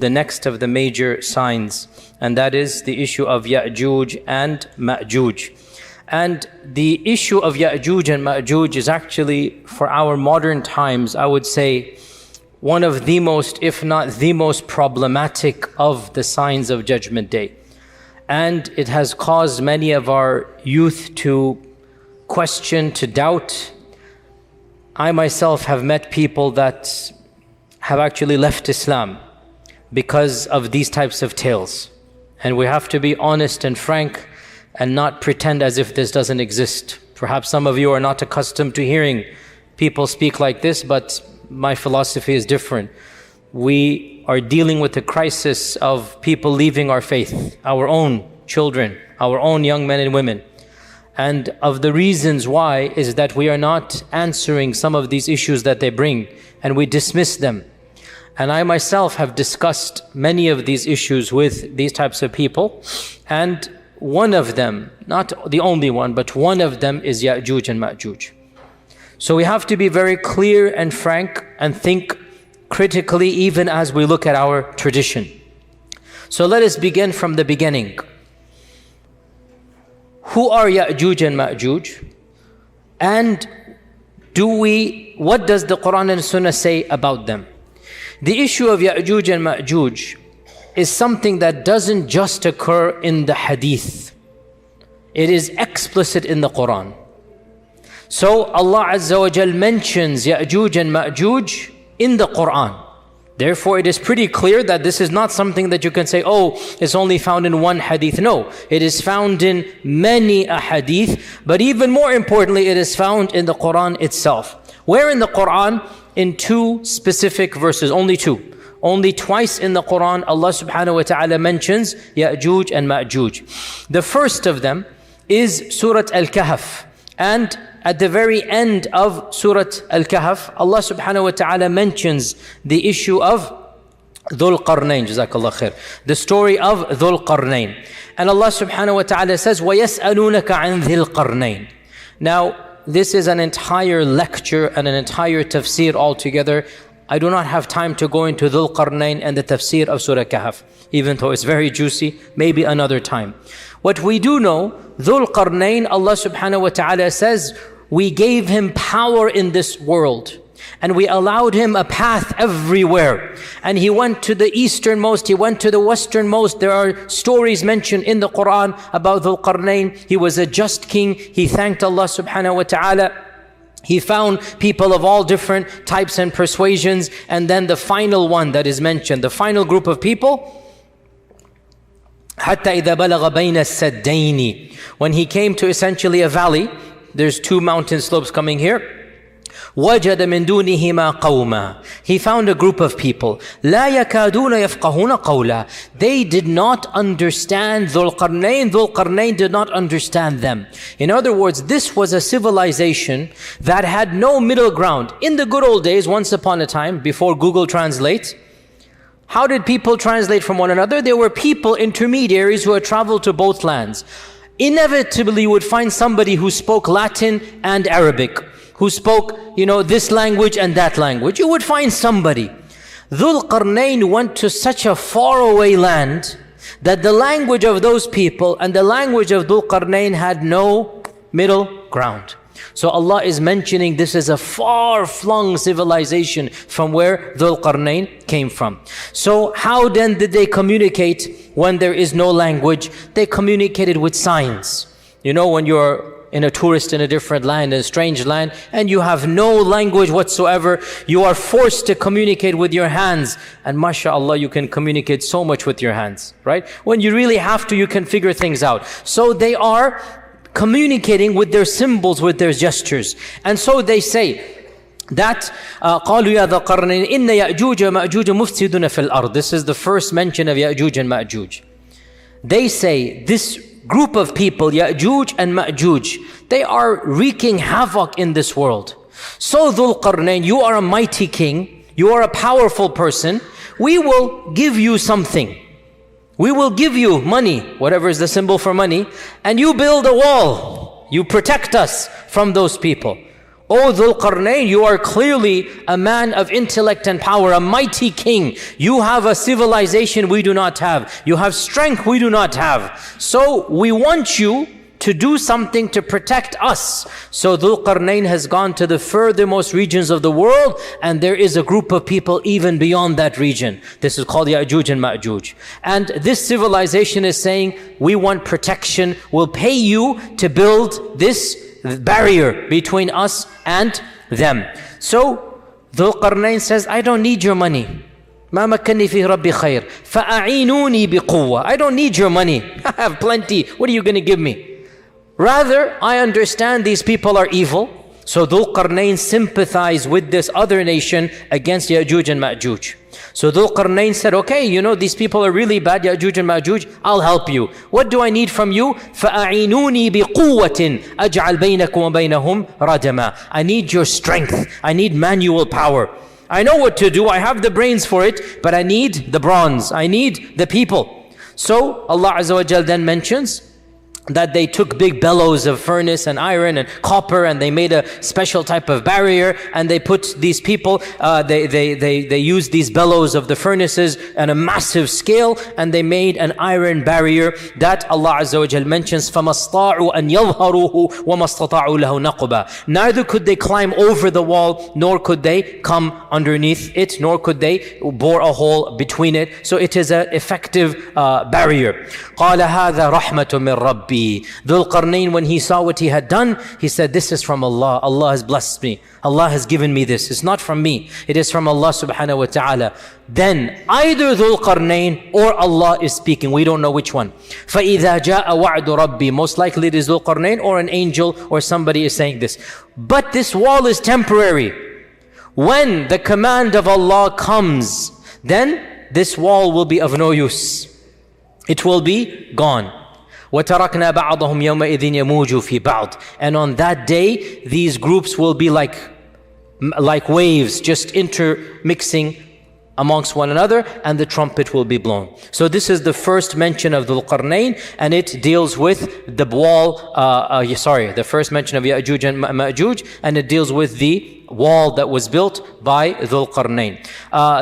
the next of the major signs, and that is the issue of Yajuj and Majuj. And the issue of Yajuj and Majuj is actually, for our modern times, I would say, one of the most, if not the most problematic of the signs of Judgment Day. And it has caused many of our youth to question, to doubt. I myself have met people that have actually left Islam because of these types of tales. And we have to be honest and frank and not pretend as if this doesn't exist. Perhaps some of you are not accustomed to hearing people speak like this, but my philosophy is different. We are dealing with the crisis of people leaving our faith, our own children, our own young men and women. And of the reasons why is that we are not answering some of these issues that they bring, and we dismiss them. And I myself have discussed many of these issues with these types of people, and one of them, not the only one, but one of them is Yajuj and Majuj. So we have to be very clear and frank and think critically even as we look at our tradition. So let us begin from the beginning. Who are Yajuj and Majuj? And what does the Qur'an and Sunnah say about them? The issue of Yajuj and Majuj is something that doesn't just occur in the Hadith. It is explicit in the Qur'an. So Allah Azza wa Jal mentions Yajuj and Majuj in the Qur'an. Therefore, it is pretty clear that this is not something that you can say, oh, it's only found in one hadith. No, it is found in many a hadith, but even more importantly, it is found in the Qur'an itself. Where in the Qur'an? In two specific verses, only two. Only twice in the Qur'an, Allah subhanahu wa ta'ala mentions Yajuj and Majuj. The first of them is Surah Al-Kahf. And at the very end of Surah Al-Kahf, Allah subhanahu wa ta'ala mentions the issue of Dhul Qarnayn, Jazakallah khair. The story of Dhul Qarnayn. And Allah subhanahu wa ta'ala says, وَيَسْأَلُونَكَ عَنْ ذِي الْقَرْنَيْنِ. Now, this is an entire lecture and an entire tafsir altogether. I do not have time to go into Dhul Qarnayn and the tafsir of Surah Kahf, even though it's very juicy, maybe another time. What we do know, Dhul Qarnayn, Allah subhanahu wa ta'ala says, we gave him power in this world and we allowed him a path everywhere. And he went to the easternmost, he went to the westernmost. There are stories mentioned in the Qur'an about Dhul Qarnayn. He was a just king. He thanked Allah subhanahu wa ta'ala. He found people of all different types and persuasions. And then the final one that is mentioned, the final group of people, حَتَّى إِذَا بَلَغَ بَيْنَ السَّدَّيْنِ. When he came to essentially a valley, there's two mountain slopes coming here. وَجَدَ مِن دُونِهِمَا قَوْمًا. He found a group of people. لَا يَكَادُونَ يَفْقَهُونَ قَوْلًا. They did not understand Dhul Qarnayn. Dhul Qarnayn did not understand them. In other words, this was a civilization that had no middle ground. In the good old days, once upon a time, before Google Translate, how did people translate from one another? There were people, intermediaries, who had traveled to both lands. Inevitably, you would find somebody who spoke Latin and Arabic, who spoke, this language and that language. You would find somebody. Dhul Qarnayn went to such a faraway land that the language of those people and the language of Dhul Qarnayn had no middle ground. So Allah is mentioning this is a far-flung civilization from where Dhul Qarnayn came from. So how then did they communicate when there is no language? They communicated with signs. When you're in a tourist in a different land, in a strange land, and you have no language whatsoever, you are forced to communicate with your hands. And mashallah, you can communicate so much with your hands, right? When you really have to, you can figure things out. So they are communicating with their symbols, with their gestures. And so they say that قالوا يا ذا قرنين إن يأجوج مأجوج مفسدون في الأرض. This is the first mention of Yajuj and Majuj. They say this group of people, Yajuj and Majuj, they are wreaking havoc in this world. So Dhul Qarnayn, you are a mighty king, you are a powerful person, we will give you something. We will give you money, whatever is the symbol for money, and you build a wall. You protect us from those people. O Dhul Qarnayn, you are clearly a man of intellect and power, a mighty king. You have a civilization we do not have. You have strength we do not have. So we want you to do something to protect us. So Dhul Qarnayn has gone to the furthermost regions of the world, and there is a group of people even beyond that region. This is called Yajuj and Majuj. And this civilization is saying, we want protection. We'll pay you to build this barrier between us and them. So Dhul Qarnayn says, I don't need your money. ما مكنني فيه ربي خير فأعينوني بقوة. I don't need your money. I have plenty. What are you going to give me? Rather, I understand these people are evil. So Dhul Qarnayn sympathized with this other nation against Yajuj and Majuj. So Dhul Qarnayn said, okay, you know, these people are really bad, Yajuj and Majuj, I'll help you. What do I need from you? فَأَعِينُونِي بِقُوَّةٍ أَجْعَلْ بَيْنَكُمْ وَبَيْنَهُمْ رَدَمًا. I need your strength. I need manual power. I know what to do. I have the brains for it, but I need the bronze. I need the people. So Allah Azza wa Jal then mentions that they took big bellows of furnace and iron and copper, and they made a special type of barrier, and they put these people, they used these bellows of the furnaces on a massive scale, and they made an iron barrier that Allah Azza wa Jal mentions, فَمَسْطَاعُوا أَنْ يَظْهَرُوهُ وَمَسْتَطَاعُوا لَهُ نَقْبًا. Neither could they climb over the wall, nor could they come underneath it, nor could they bore a hole between it. So it is an effective barrier. قَالَ هَذَا رَحْمَةٌ مِّن رَبِّي. Dhul Qarnayn, when he saw what he had done, he said, this is from Allah. Allah has blessed me. Allah has given me this. It's not from me. It is from Allah subhanahu wa ta'ala. Then either Dhul Qarnayn or Allah is speaking. We don't know which one. فَإِذَا جَاءَ وَعْدُ رَبِّي. Most likely it is Dhul Qarnayn or an angel or somebody is saying this. But this wall is temporary. When the command of Allah comes, then this wall will be of no use. It will be gone. وَتَرَكْنَا بَعْضَهُمْ يَوْمَئِذٍ يَمُوجُ فِي بَعْضٍ. And on that day, these groups will be like waves, just intermixing amongst one another, and the trumpet will be blown. So this is the first mention of Dhul Qarnayn, and it deals with the wall, the first mention of Yajuj and Majuj, and it deals with the wall that was built by Dhul Qarnayn.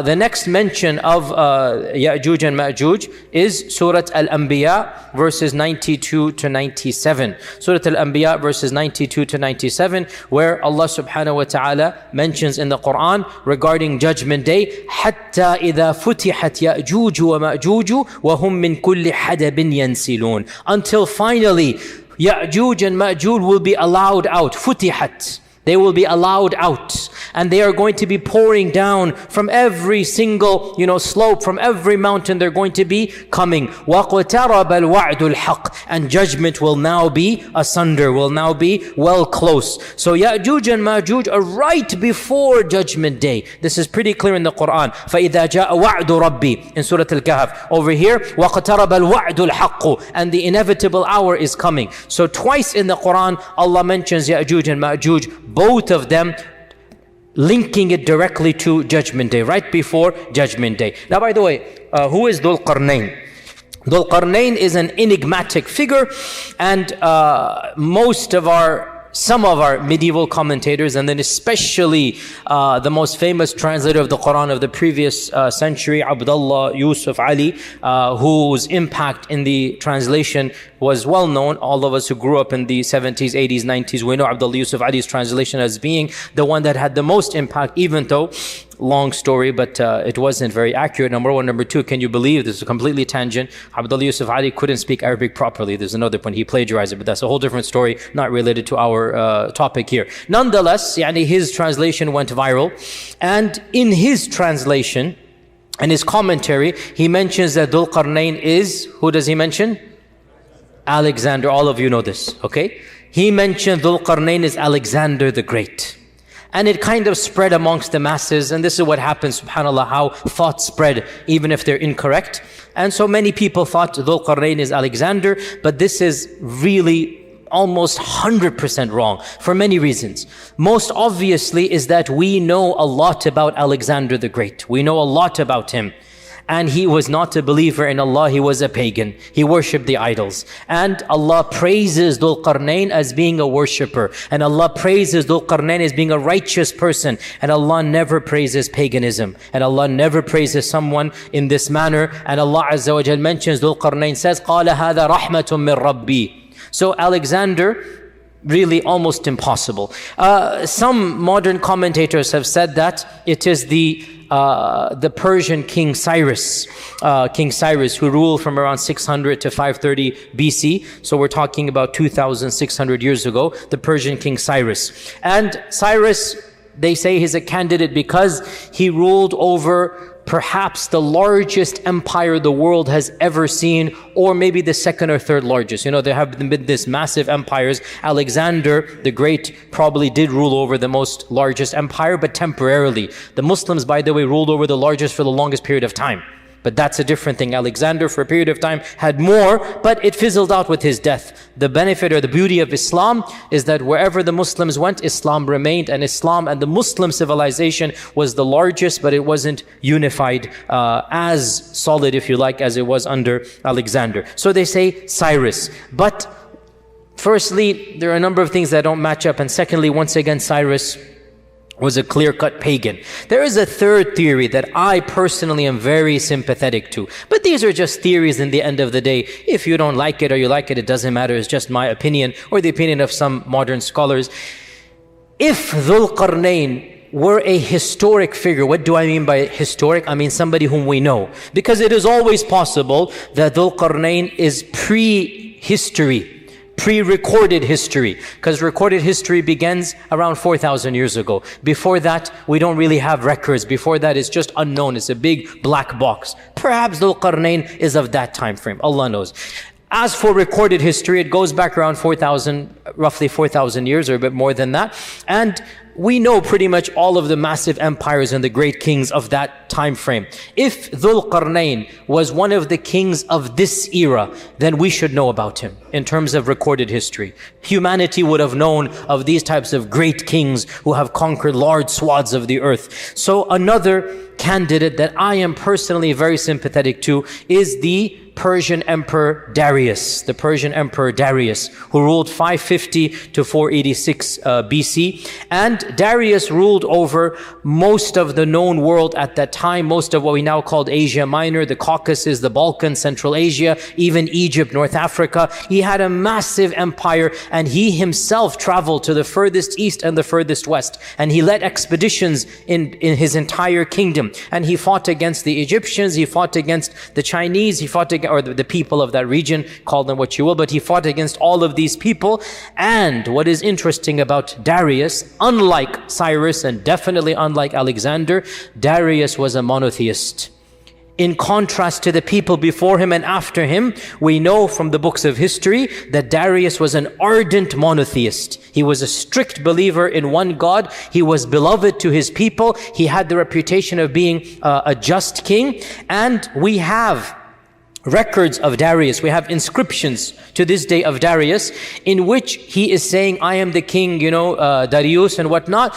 The next mention of Yajuj and Majuj is Surah Al-Anbiya verses 92 to 97. Surah Al-Anbiya verses 92 to 97, where Allah subhanahu wa ta'ala mentions in the Qur'an regarding Judgment Day, حَتَّى إِذَا فُتِحَتْ يَأْجُوجُ وَمَأْجُوجُ وَهُمْ مِنْ كُلِّ حَدَبٍ يَنْسِلُونَ. Until finally Yajuj and Majuj will be allowed out. Futihat. They will be allowed out, and they are going to be pouring down from every single, slope, from every mountain. They're going to be coming. وَقْتَرَبَ الْوَعْدُ الْحَقِّ. And judgment will now be asunder, will now be well close. So Yajuj and Majuj are right before Judgment Day. This is pretty clear in the Qur'an. فَإِذَا جَاءَ وَعْدُ رَبِّي in Surah Al-Kahf. Over here, وَقْتَرَبَ الْوَعْدُ الْحَقُّ. And the inevitable hour is coming. So twice in the Qur'an, Allah mentions Yajuj and Majuj, both of them linking it directly to Judgment Day, right before Judgment Day. Now, by the way, who is Dhul Qarnayn? Dhul Qarnayn is an enigmatic figure, and some of our medieval commentators, and then especially the most famous translator of the Quran of the previous century, Abdullah Yusuf Ali, whose impact in the translation was well known. All of us who grew up in the 70s, 80s, 90s, we know Abdullah Yusuf Ali's translation as being the one that had the most impact, even though, long story, but it wasn't very accurate. Number one. Number two, can you believe, this is a completely tangent, Abdullah Yusuf Ali couldn't speak Arabic properly. There's another point, he plagiarized it, but that's a whole different story, not related to our topic here. Nonetheless, his translation went viral, and in his translation and his commentary, he mentions that Dhul Qarnayn is, who does he mention? Alexander. All of you know this, okay? He mentioned Dhul Qarnayn is Alexander the Great. And it kind of spread amongst the masses, and this is what happens, subhanAllah, how thoughts spread, even if they're incorrect. And so many people thought Dhul Qarnayn is Alexander, but this is really almost 100% wrong, for many reasons. Most obviously is that we know a lot about Alexander the Great. We know a lot about him. and he was not a believer in Allah, he was a pagan. He worshipped the idols. And Allah praises Dhul Qarnayn as being a worshipper. And Allah praises Dhul Qarnayn as being a righteous person. And Allah never praises paganism. And Allah never praises someone in this manner. And Allah Azza wa Jal mentions Dhul Qarnayn says, قَالَ هَذَا رَحْمَةٌ مِّن رَبِّي. So Alexander, really almost impossible. Some modern commentators have said that it is the Persian King Cyrus, who ruled from around 600 to 530 BC. So we're talking about 2,600 years ago, the Persian King Cyrus. And Cyrus, they say he's a candidate because he ruled over perhaps the largest empire the world has ever seen, or maybe the second or third largest. You know, there have been these massive empires. Alexander the Great probably did rule over the most largest empire, but temporarily. The Muslims, by the way, ruled over the largest for the longest period of time. But that's a different thing. Alexander, for a period of time, had more, but it fizzled out with his death. The benefit or the beauty of Islam is that wherever the Muslims went, Islam remained, and Islam and the Muslim civilization was the largest, but it wasn't unified as solid, if you like, as it was under Alexander. So they say Cyrus. But firstly, there are a number of things that don't match up. And secondly, once again, Cyrus was a clear-cut pagan. There is a third theory that I personally am very sympathetic to. But these are just theories in the end of the day. If you don't like it or you like it, it doesn't matter. It's just my opinion or the opinion of some modern scholars. If Dhul Qarnayn were a historic figure, what do I mean by historic? I mean somebody whom we know. Because it is always possible that Dhul Qarnayn is pre-history, pre-recorded history, because recorded history begins around 4,000 years ago. Before that, we don't really have records. Before that, it's just unknown. It's a big black box. Perhaps Dhul Qarnayn is of that time frame. Allah knows. As for recorded history, it goes back around 4,000, roughly 4,000 years or a bit more than that. And we know pretty much all of the massive empires and the great kings of that time frame. If Dhul Qarnayn was one of the kings of this era, then we should know about him in terms of recorded history. Humanity would have known of these types of great kings who have conquered large swaths of the earth. So another candidate that I am personally very sympathetic to is the Persian Emperor Darius, the Persian Emperor Darius, who ruled 550 to 486 BC. And Darius ruled over most of the known world at that time, most of what we now call Asia Minor, the Caucasus, the Balkans, Central Asia, even Egypt, North Africa. He had a massive empire, and he himself traveled to the furthest east and the furthest west. And he led expeditions in his entire kingdom. And he fought against the Egyptians, he fought against the Chinese, he fought against or the people of that region, call them what you will, but he fought against all of these people. And what is interesting about Darius, unlike Cyrus and definitely unlike Alexander, Darius was a monotheist. In contrast to the people before him and after him, we know from the books of history that Darius was an ardent monotheist. He was a strict believer in one God. He was beloved to his people. He had the reputation of being a just king. And we have records of Darius. We have inscriptions to this day of Darius in which he is saying, I am the king, Darius and whatnot,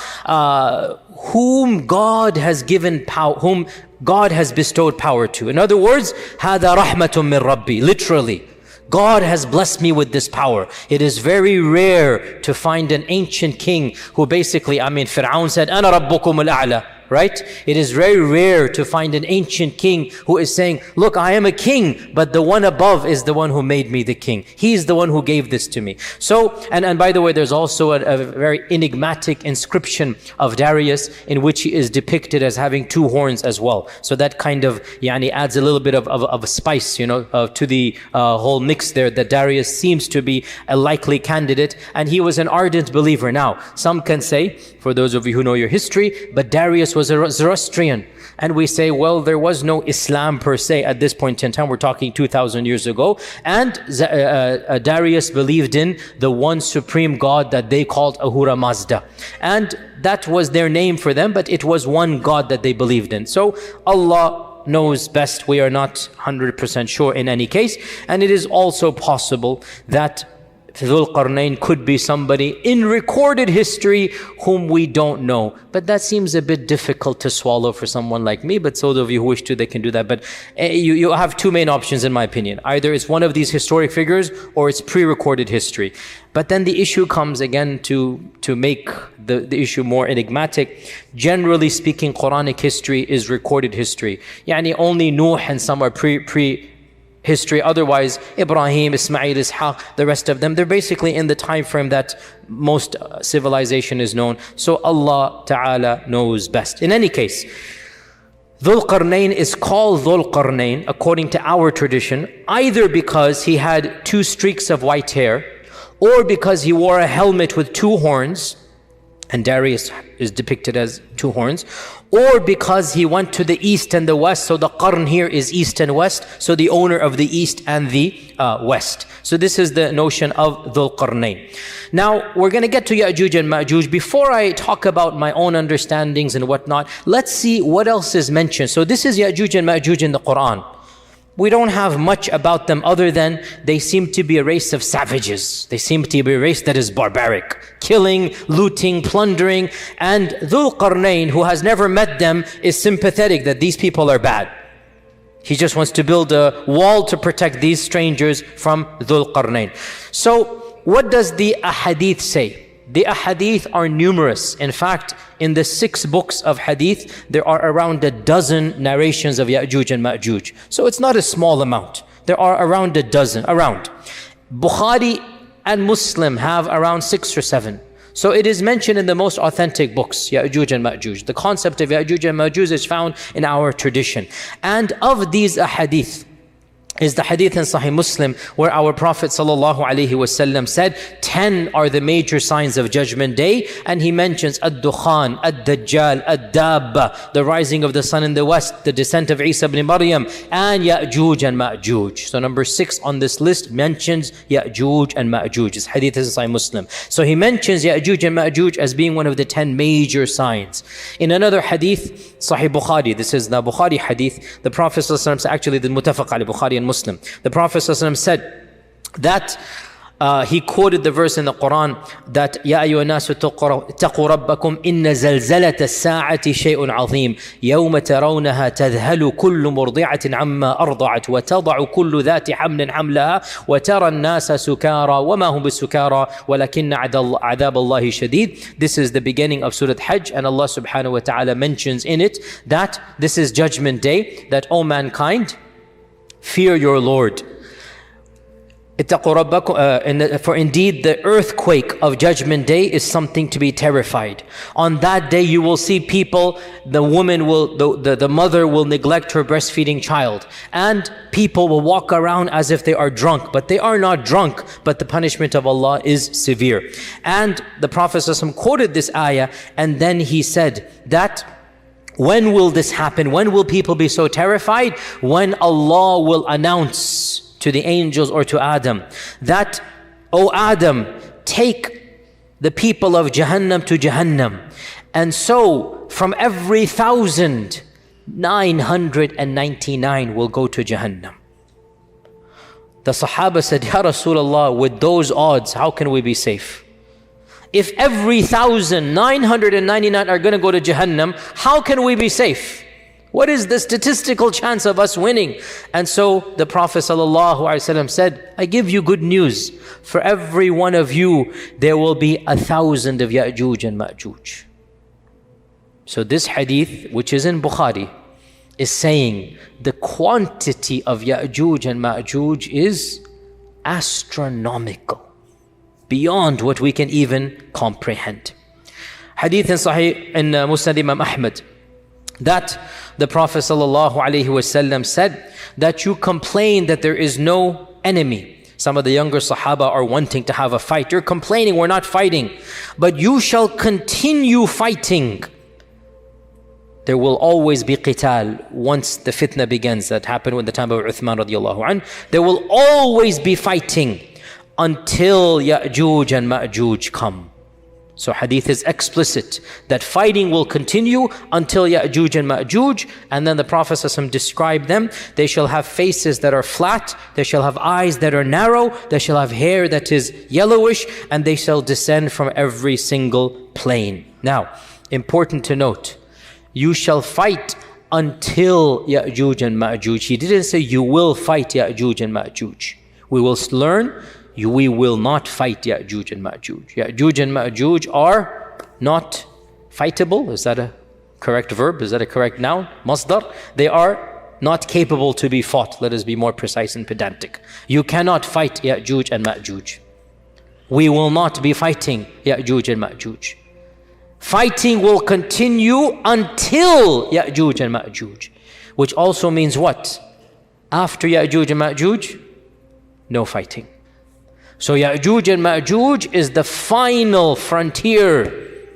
whom God has given power, whom God has bestowed power to. In other words, هَذَا رَحْمَةٌ مِّن رَبِّي. Literally, God has blessed me with this power. It is very rare to find an ancient king who basically, Fir'aun said, أَنَا رَبُّكُمُ الْأَعْلَى. Right? It is very rare to find an ancient king who is saying, look, I am a king, but the one above is the one who made me the king. He is the one who gave this to me. So, and by the way, there's also a very enigmatic inscription of Darius in which he is depicted as having two horns as well. So that kind of adds a little bit of a spice, to the whole mix there, that Darius seems to be a likely candidate, and he was an ardent believer. Now, some can say, for those of you who know your history, but Darius was a Zoroastrian. And we say, well, there was no Islam per se at this point in time. We're talking 2,000 years ago. And Darius believed in the one supreme God that they called Ahura Mazda. And that was their name for them, but it was one God that they believed in. So Allah knows best. We are not 100% sure in any case. And it is also possible that Dhul Qarnayn could be somebody in recorded history whom we don't know. But that seems a bit difficult to swallow for someone like me. But those of you who wish to, they can do that. But you have two main options in my opinion. Either it's one of these historic figures or it's pre-recorded history. But then the issue comes again to make the issue more enigmatic. Generally speaking, Quranic history is recorded history. Yani only Nuh and some are pre-history. Otherwise, Ibrahim, Ismail, Ishaq, the rest of them, they're basically in the time frame that most civilization is known. So Allah Ta'ala knows best. In any case, Dhul Qarnayn is called Dhul Qarnayn according to our tradition, either because he had 2 streaks of white hair, or because he wore a helmet with 2 horns, and Darius is depicted as 2 horns, or because he went to the east and the west. So the Qarn here is east and west, so the owner of the east and the west. So this is the notion of Dhul Qarnayn. Now we're going to get to Yajuj and Majuj. Before I talk about my own understandings and whatnot, let's see what else is mentioned. So this is Yajuj and Majuj in the Qur'an. We don't have much about them other than they seem to be a race of savages. They seem to be a race that is barbaric, killing, looting, plundering. And Dhul Qarnayn, who has never met them, is sympathetic that these people are bad. He just wants to build a wall to protect these strangers from Dhul Qarnayn. So what does the Hadith say? The Hadith are numerous. In fact, in the 6 books of Hadith, there are around a dozen narrations of Yajuj and Majuj. So it's not a small amount. There are around a dozen, Bukhari and Muslim have around 6 or 7. So it is mentioned in the most authentic books, Yajuj and Majuj. The concept of Yajuj and Majuj is found in our tradition. And of these Hadith, is the hadith in Sahih Muslim where our Prophet ﷺ said 10 are the major signs of Judgment Day, and he mentions Ad-Dukhan, Ad-Dajjal, Ad-Dabba, the rising of the sun in the west, the descent of Isa ibn Maryam, and Yajuj and Majuj. So number 6 on this list mentions Yajuj and Majuj. This hadith is in Sahih Muslim. So he mentions Yajuj and Majuj as being one of the 10 major signs. In another hadith, Sahih Bukhari, this is the Bukhari hadith, the Prophet ﷺ, actually the Muttafaq alayh, Bukhari and Muslim, the Prophet ﷺ said that he quoted the verse in the Quran that يَا أَيُّهَا النَّاسُ اتَّقُوا رَبَّكُمْ إِنَّ زَلْزَلَةَ السَّاعَةِ شَيْءٌ عَظِيمٌ يَوْمَ تَرَوْنَهَا تَذْهَلُ كُلُّ مُرْضِعَةٍ عَمَّا أَرْضَعَتْ وَتَضَعُ كُلُّ ذَاتِ حَمْلٍ حَمْلَهَا وَتَرَى النَّاسَ سُكَارَى وَمَا هُمْ بِالسُّكَارَى وَلَكِنَّ عَذَابَ اللَّهِ شَدِيدٌ. This is the beginning of Surah Hajj, and Allah subhanahu wa ta'ala mentions in it that this is Judgment Day, that, O mankind, fear your Lord. For indeed the earthquake of Judgment Day is something to be terrified. On that day you will see people, the woman will, the mother will neglect her breastfeeding child, and people will walk around as if they are drunk, but they are not drunk, but the punishment of Allah is severe. And the Prophet ﷺ quoted this ayah, and then he said that when will this happen? When will people be so terrified? When Allah will announce to the angels or to Adam that, O Adam, take the people of Jahannam to Jahannam. And so from every 1,000, 999 will go to Jahannam. The Sahaba said, Ya Rasulullah, with those odds, how can we be safe? If every 1,999 are going to go to Jahannam, how can we be safe? What is the statistical chance of us winning? And so the Prophet ﷺ said, I give you good news. For every one of you, there will be 1,000 of Yajuj and Majuj. So this hadith, which is in Bukhari, is saying the quantity of Yajuj and Majuj is astronomical, beyond what we can even comprehend. Hadith in Sahih in Musnad Imam Ahmad, that the Prophet ﷺ said that you complain that there is no enemy. Some of the younger Sahaba are wanting to have a fight. You're complaining, we're not fighting. But you shall continue fighting. There will always be qital once the fitna begins. That happened in the time of Uthman radiallahu anh. There will always be fighting until Yajuj and Majuj come. So hadith is explicit that fighting will continue until Yajuj and Majuj, and then the Prophet ﷺ described them. They shall have faces that are flat, they shall have eyes that are narrow, they shall have hair that is yellowish, and they shall descend from every single plane. Now, important to note, you shall fight until Yajuj and Majuj. He didn't say you will fight Yajuj and Majuj. We will learn, we will not fight Yajuj and Majuj. Yajuj and Majuj are not fightable. Is that a correct verb? Is that a correct noun? Masdar. They are not capable to be fought. Let us be more precise and pedantic. You cannot fight Yajuj and Majuj. We will not be fighting Yajuj and Majuj. Fighting will continue until Yajuj and Majuj. Which also means what? After Yajuj and Majuj, no fighting. So Yajuj and Majuj is the final frontier,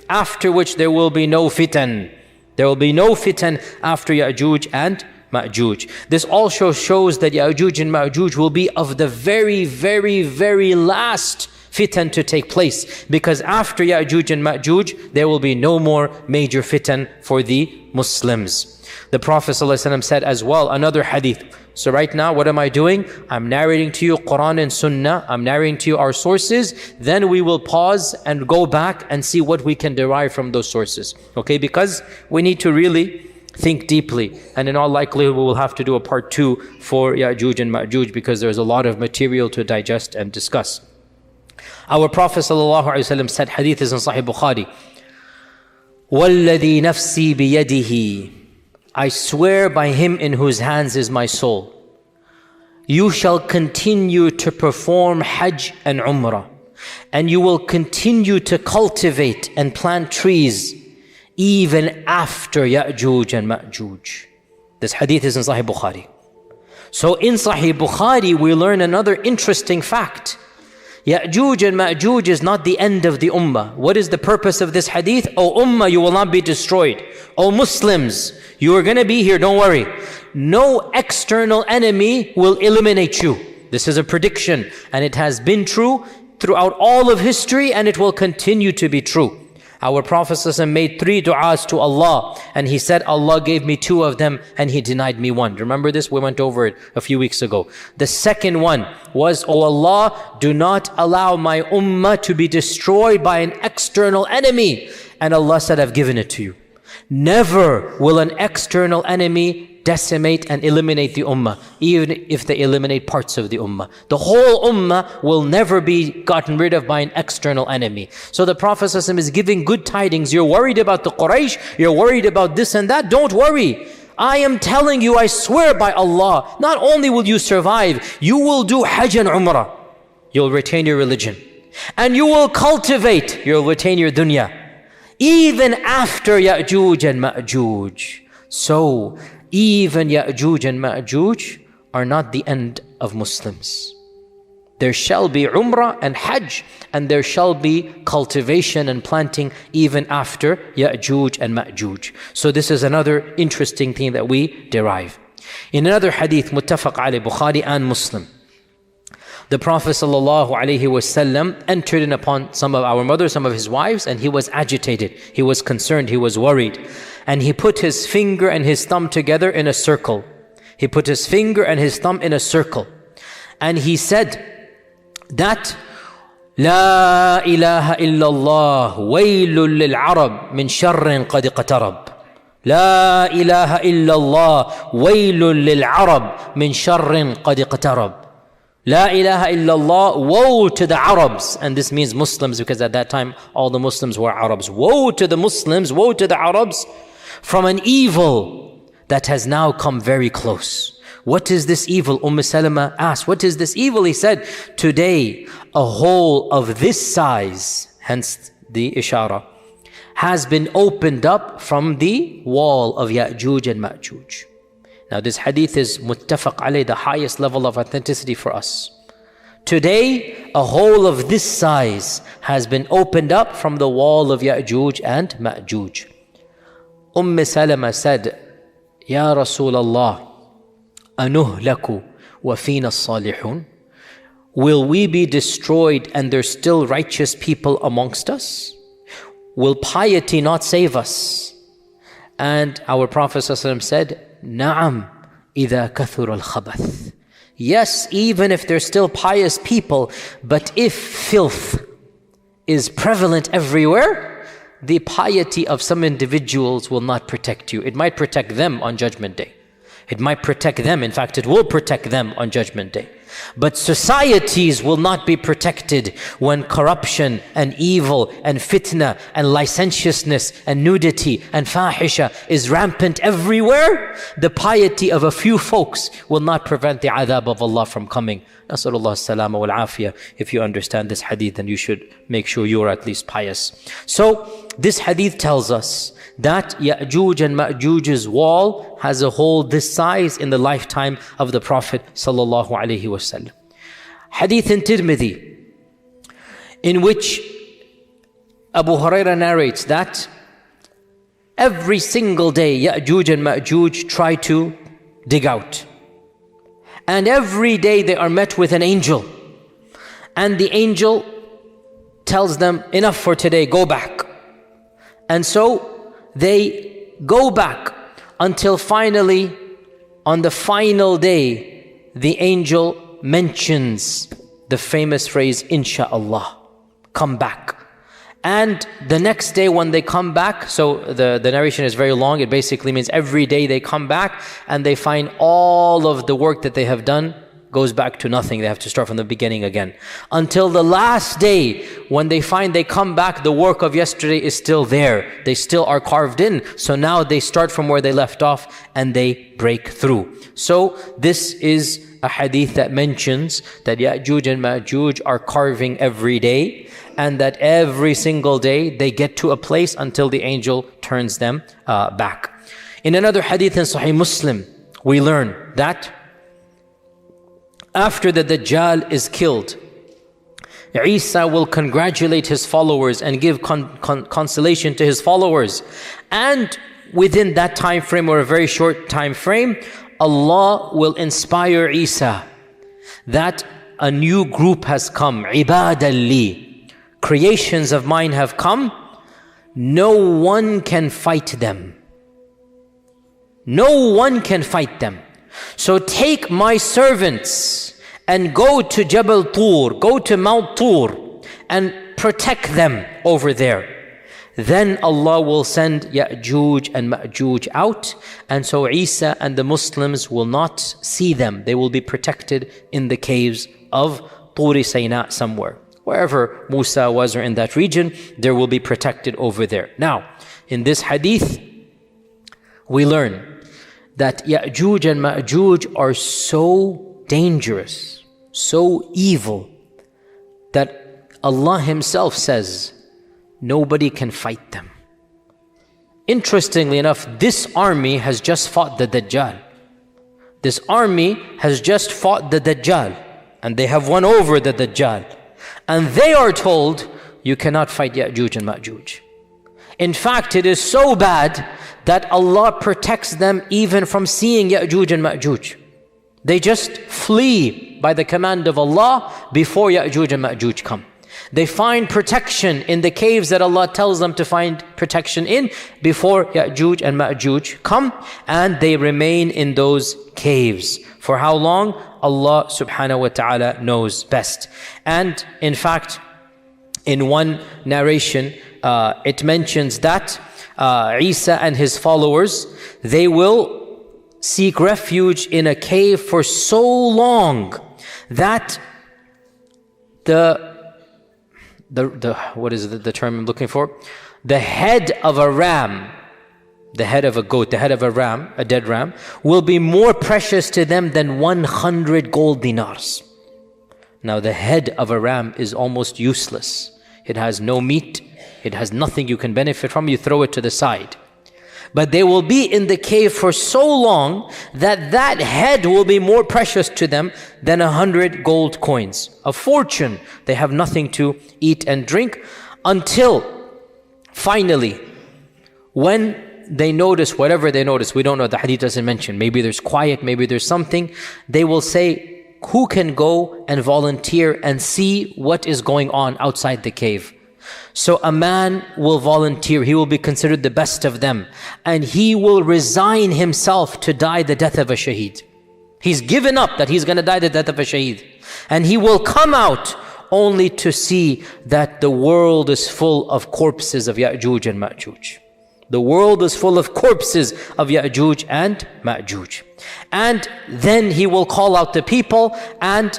after which there will be no fitan. There will be no fitan after Yajuj and Majuj. This also shows that Yajuj and Majuj will be of the very, very, very last fitan to take place, because after Yajuj and Majuj there will be no more major fitan for the Muslims. The Prophet ﷺ said as well, another hadith. So right now, what am I doing? I'm narrating to you Qur'an and Sunnah. I'm narrating to you our sources. Then we will pause and go back and see what we can derive from those sources. Okay, because we need to really think deeply. And in all likelihood, we will have to do a part 2 for Yajuj and Majuj, because there's a lot of material to digest and discuss. Our Prophet ﷺ said, hadith is in Sahih Bukhari, وَالَّذِي نَفْسِي بِيَدِهِ, I swear by him in whose hands is my soul, you shall continue to perform Hajj and Umrah, and you will continue to cultivate and plant trees even after Yajuj and Majuj. This hadith is in Sahih Bukhari. So in Sahih Bukhari we learn another interesting fact. Yajuj and Majuj is not the end of the ummah. What is the purpose of this hadith? O ummah, you will not be destroyed. O Muslims, you are going to be here, don't worry. No external enemy will eliminate you. This is a prediction, and it has been true throughout all of history, and it will continue to be true. Our Prophet ﷺ made 3 du'as to Allah, and he said, Allah gave me 2 of them and he denied me 1. Remember this? We went over it a few weeks ago. The second one was, O Allah, do not allow my ummah to be destroyed by an external enemy. And Allah said, I've given it to you. Never will an external enemy decimate and eliminate the ummah, even if they eliminate parts of the ummah. The whole ummah will never be gotten rid of by an external enemy. So the Prophet ﷺ is giving good tidings. You're worried about the Quraysh, you're worried about this and that, don't worry. I am telling you, I swear by Allah, not only will you survive, you will do Hajj and Umrah. You'll retain your religion. And you will cultivate, you'll retain your dunya. Even after Yajuj and Majuj. So, even Yajuj and Majuj are not the end of Muslims. There shall be Umrah and Hajj, and there shall be cultivation and planting even after Yajuj and Majuj. So this is another interesting thing that we derive. In another hadith, muttafaq alayh, Bukhari and Muslim, the Prophet ﷺ entered in upon some of our mothers, some of his wives, and he was agitated, he was concerned, he was worried. And he put his finger and his thumb together in a circle. He put his finger and his thumb in a circle. And he said that, La ilaha illallah, waylul lil Arab min sharrin qad iqtarab. La ilaha illallah, waylul lil Arab min sharrin qad iqtarab. La ilaha illallah, woe to the Arabs. And this means Muslims, because at that time all the Muslims were Arabs. Woe to the Muslims, woe to the Arabs, from an evil that has now come very close. What is this evil? Salama asked, what is this evil? He said, today a hole of this size, hence the ishara, has been opened up from the wall of Yajuj and Majuj. Now this hadith is muttafaq alayh, the highest level of authenticity for us. Today, a hole of this size has been opened up from the wall of Yajuj and Majuj. Salama said, Ya Rasulallah, anuhlaku wa fina salihun? Will we be destroyed and there's still righteous people amongst us? will piety not save us? And our Prophet ﷺ said, Na'am, إِذَا كَثُرَ الْخَبَثِ. Yes, even if they're still pious people, but if filth is prevalent everywhere, the piety of some individuals will not protect you. It might protect them on Judgment Day. It might protect them. In fact, it will protect them on Judgment Day. But societies will not be protected when corruption and evil and fitna and licentiousness and nudity and fahisha is rampant everywhere. The piety of a few folks will not prevent the adhab of Allah from coming. Nasallallahu as-salama wal afiyah. If you understand this hadith, then you should make sure you are at least pious. So this hadith tells us that Yajuj and Majuj's wall has a hole this size in the lifetime of the Prophet sallallahu alaihi wasallam. Hadith in Tirmidhi, in which Abu Hurairah narrates that every single day Yajuj and Majuj try to dig out. And every day they are met with an angel. And the angel tells them, enough for today, go back. And so they go back until finally, on the final day, the angel mentions the famous phrase, Insha'Allah, come back. And the next day when they come back, so the narration is very long, it basically means every day they come back and they find all of the work that they have done goes back to nothing. They have to start from the beginning again. Until the last day when they find they come back, the work of yesterday is still there. They still are carved in. So now they start from where they left off and they break through. So this is a hadith that mentions that Yajuj and Majuj are carving every day, and that every single day they get to a place until the angel turns them back. In another hadith in Sahih Muslim, we learn that after the Dajjal is killed, Isa will congratulate his followers and give consolation to his followers. And within that time frame, or a very short time frame, Allah will inspire Isa that a new group has come, Ibadan li, creations of mine have come, no one can fight them. No one can fight them. So take my servants and go to Jabal Tur, go to Mount Tur and protect them over there. Then Allah will send Yajuj and Majuj out, and so Isa and the Muslims will not see them. They will be protected in the caves of Turi Sayna somewhere. Wherever Musa was or in that region, there will be protected over there. Now, in this hadith, we learn that Yajuj and Majuj are so dangerous, so evil, that Allah Himself says, nobody can fight them. Interestingly enough, this army has just fought the Dajjal. This army has just fought the Dajjal, and they have won over the Dajjal. And they are told, you cannot fight Yajuj and Majuj. In fact, it is so bad that Allah protects them even from seeing Yajuj and Majuj. They just flee by the command of Allah before Yajuj and Majuj come. They find protection in the caves that Allah tells them to find protection in before Yajuj and Majuj come, and they remain in those caves. For how long? Allah subhanahu wa ta'ala knows best. And in fact, in one narration, it mentions that Isa and his followers, they will seek refuge in a cave for so long that what is the term I'm looking for? The head of a ram, the head of a goat, the head of a ram, a dead ram, will be more precious to them than 100 gold dinars. Now the head of a ram is almost useless. It has no meat, it has nothing you can benefit from, you throw it to the side. But they will be in the cave for so long that that head will be more precious to them than 100 gold coins. A fortune. They have nothing to eat and drink until finally, when they notice whatever they notice, we don't know, the hadith doesn't mention, maybe there's quiet, maybe there's something, they will say, who can go and volunteer and see what is going on outside the cave? So a man will volunteer, he will be considered the best of them, and he will resign himself to die the death of a shaheed. He's given up that he's going to die the death of a shaheed. And he will come out only to see that the world is full of corpses of Yajuj and Majuj. The world is full of corpses of Yajuj and Majuj. And then he will call out the people, and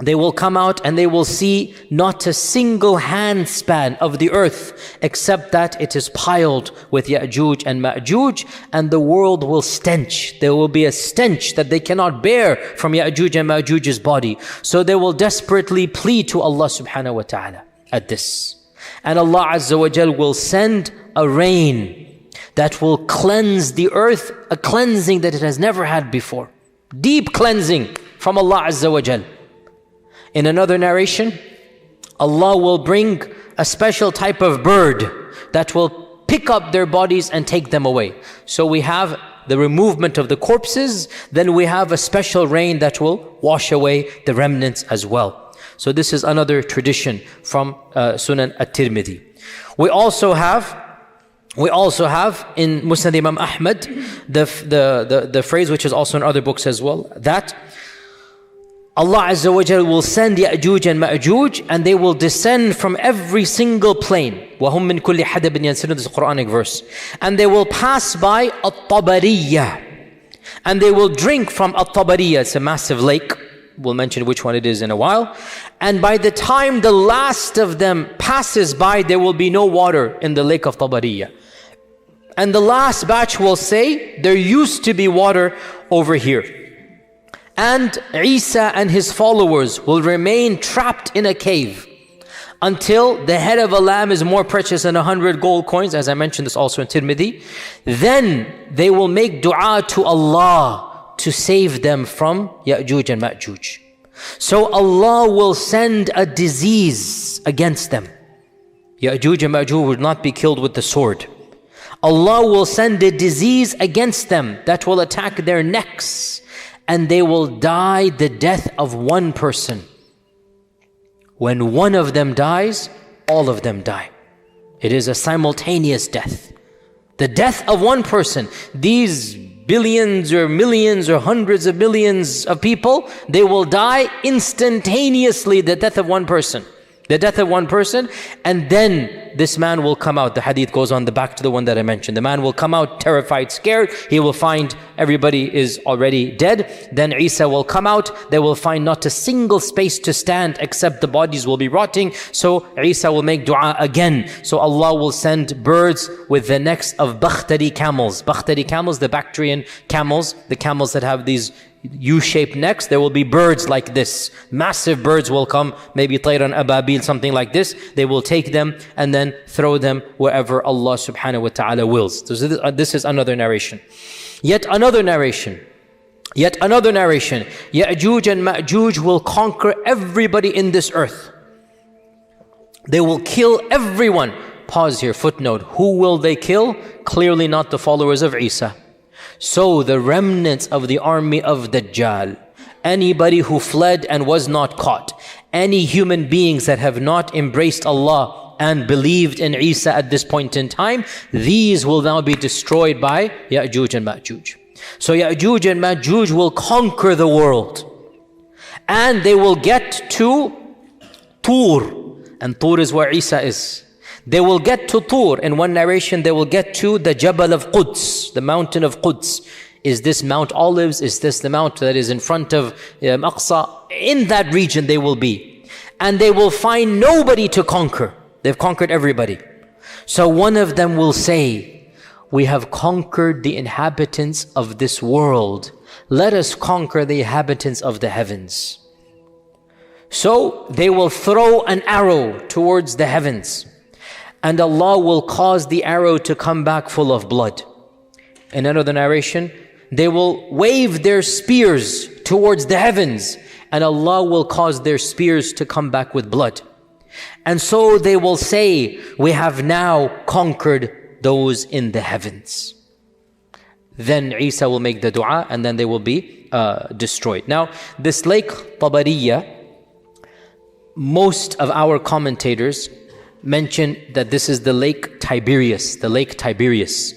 they will come out and they will see not a single handspan of the earth except that it is piled with Yajuj and Majuj, and the world will stench. There will be a stench that they cannot bear from Yajuj and Majuj's body. So they will desperately plead to Allah subhanahu wa ta'ala at this. And Allah Azza wa Jal will send a rain that will cleanse the earth, a cleansing that it has never had before. Deep cleansing from Allah Azza wa Jal. In another narration, Allah will bring a special type of bird that will pick up their bodies and take them away. So we have the removement of the corpses, then we have a special rain that will wash away the remnants as well. So this is another tradition from Sunan at-Tirmidhi. We also have in Musnad Imam Ahmad the phrase, which is also in other books as well, that Allah Azza wa Jal will send Yajuj and Majuj, and they will descend from every single plain. وَهُمْ مِنْ كُلِّ حَدَبٍ يَنْسِلُونَ. This is a Quranic verse. And they will pass by At-Tabariyah, and they will drink from At-Tabariyah. It's a massive lake. We'll mention which one it is in a while. And by the time the last of them passes by, there will be no water in the lake of Tabariyah. And the last batch will say, there used to be water over here. And Isa and his followers will remain trapped in a cave until the head of a lamb is more precious than 100 gold coins, as I mentioned this also in Tirmidhi. Then they will make dua to Allah to save them from Yajuj and Majuj. So Allah will send a disease against them. Yajuj and Majuj will not be killed with the sword. Allah will send a disease against them that will attack their necks, and they will die the death of one person. When one of them dies, all of them die. It is a simultaneous death. The death of one person. These billions or millions or hundreds of millions of people, they will die instantaneously, the death of one person. The death of one person, and then this man will come out. The hadith goes on the back to the one that I mentioned. The man will come out terrified, scared. He will find everybody is already dead. Then Isa will come out. They will find not a single space to stand except the bodies will be rotting. So Isa will make dua again. So Allah will send birds with the necks of Bakhtari camels. Bakhtari camels, the Bactrian camels, the camels that have these U-shaped necks. There will be birds like this. Massive birds will come, maybe Tayran Ababil, something like this. They will take them and then throw them wherever Allah subhanahu wa ta'ala wills. So this is another narration. Yet another narration. Yajuj and Majuj will conquer everybody in this earth. They will kill everyone. Pause here, footnote. Who will they kill? Clearly not the followers of Isa. So the remnants of the army of Dajjal, anybody who fled and was not caught, any human beings that have not embraced Allah and believed in Isa at this point in time, these will now be destroyed by Yajuj and Majuj. So Yajuj and Majuj will conquer the world, and they will get to Tur, and Tur is where Isa is. They will get to Tur. In one narration, they will get to the Jabal of Quds, the mountain of Quds. Is this Mount Olives? Is this the mount that is in front of Aqsa? In that region they will be. And they will find nobody to conquer. They've conquered everybody. So one of them will say, we have conquered the inhabitants of this world. Let us conquer the inhabitants of the heavens. So they will throw an arrow towards the heavens, and Allah will cause the arrow to come back full of blood. In another narration, they will wave their spears towards the heavens, and Allah will cause their spears to come back with blood. And so they will say, we have now conquered those in the heavens. Then Isa will make the dua, and then they will be destroyed. Now, this lake Tabariyah, most of our commentators mention that this is the Lake Tiberias, the Lake Tiberias.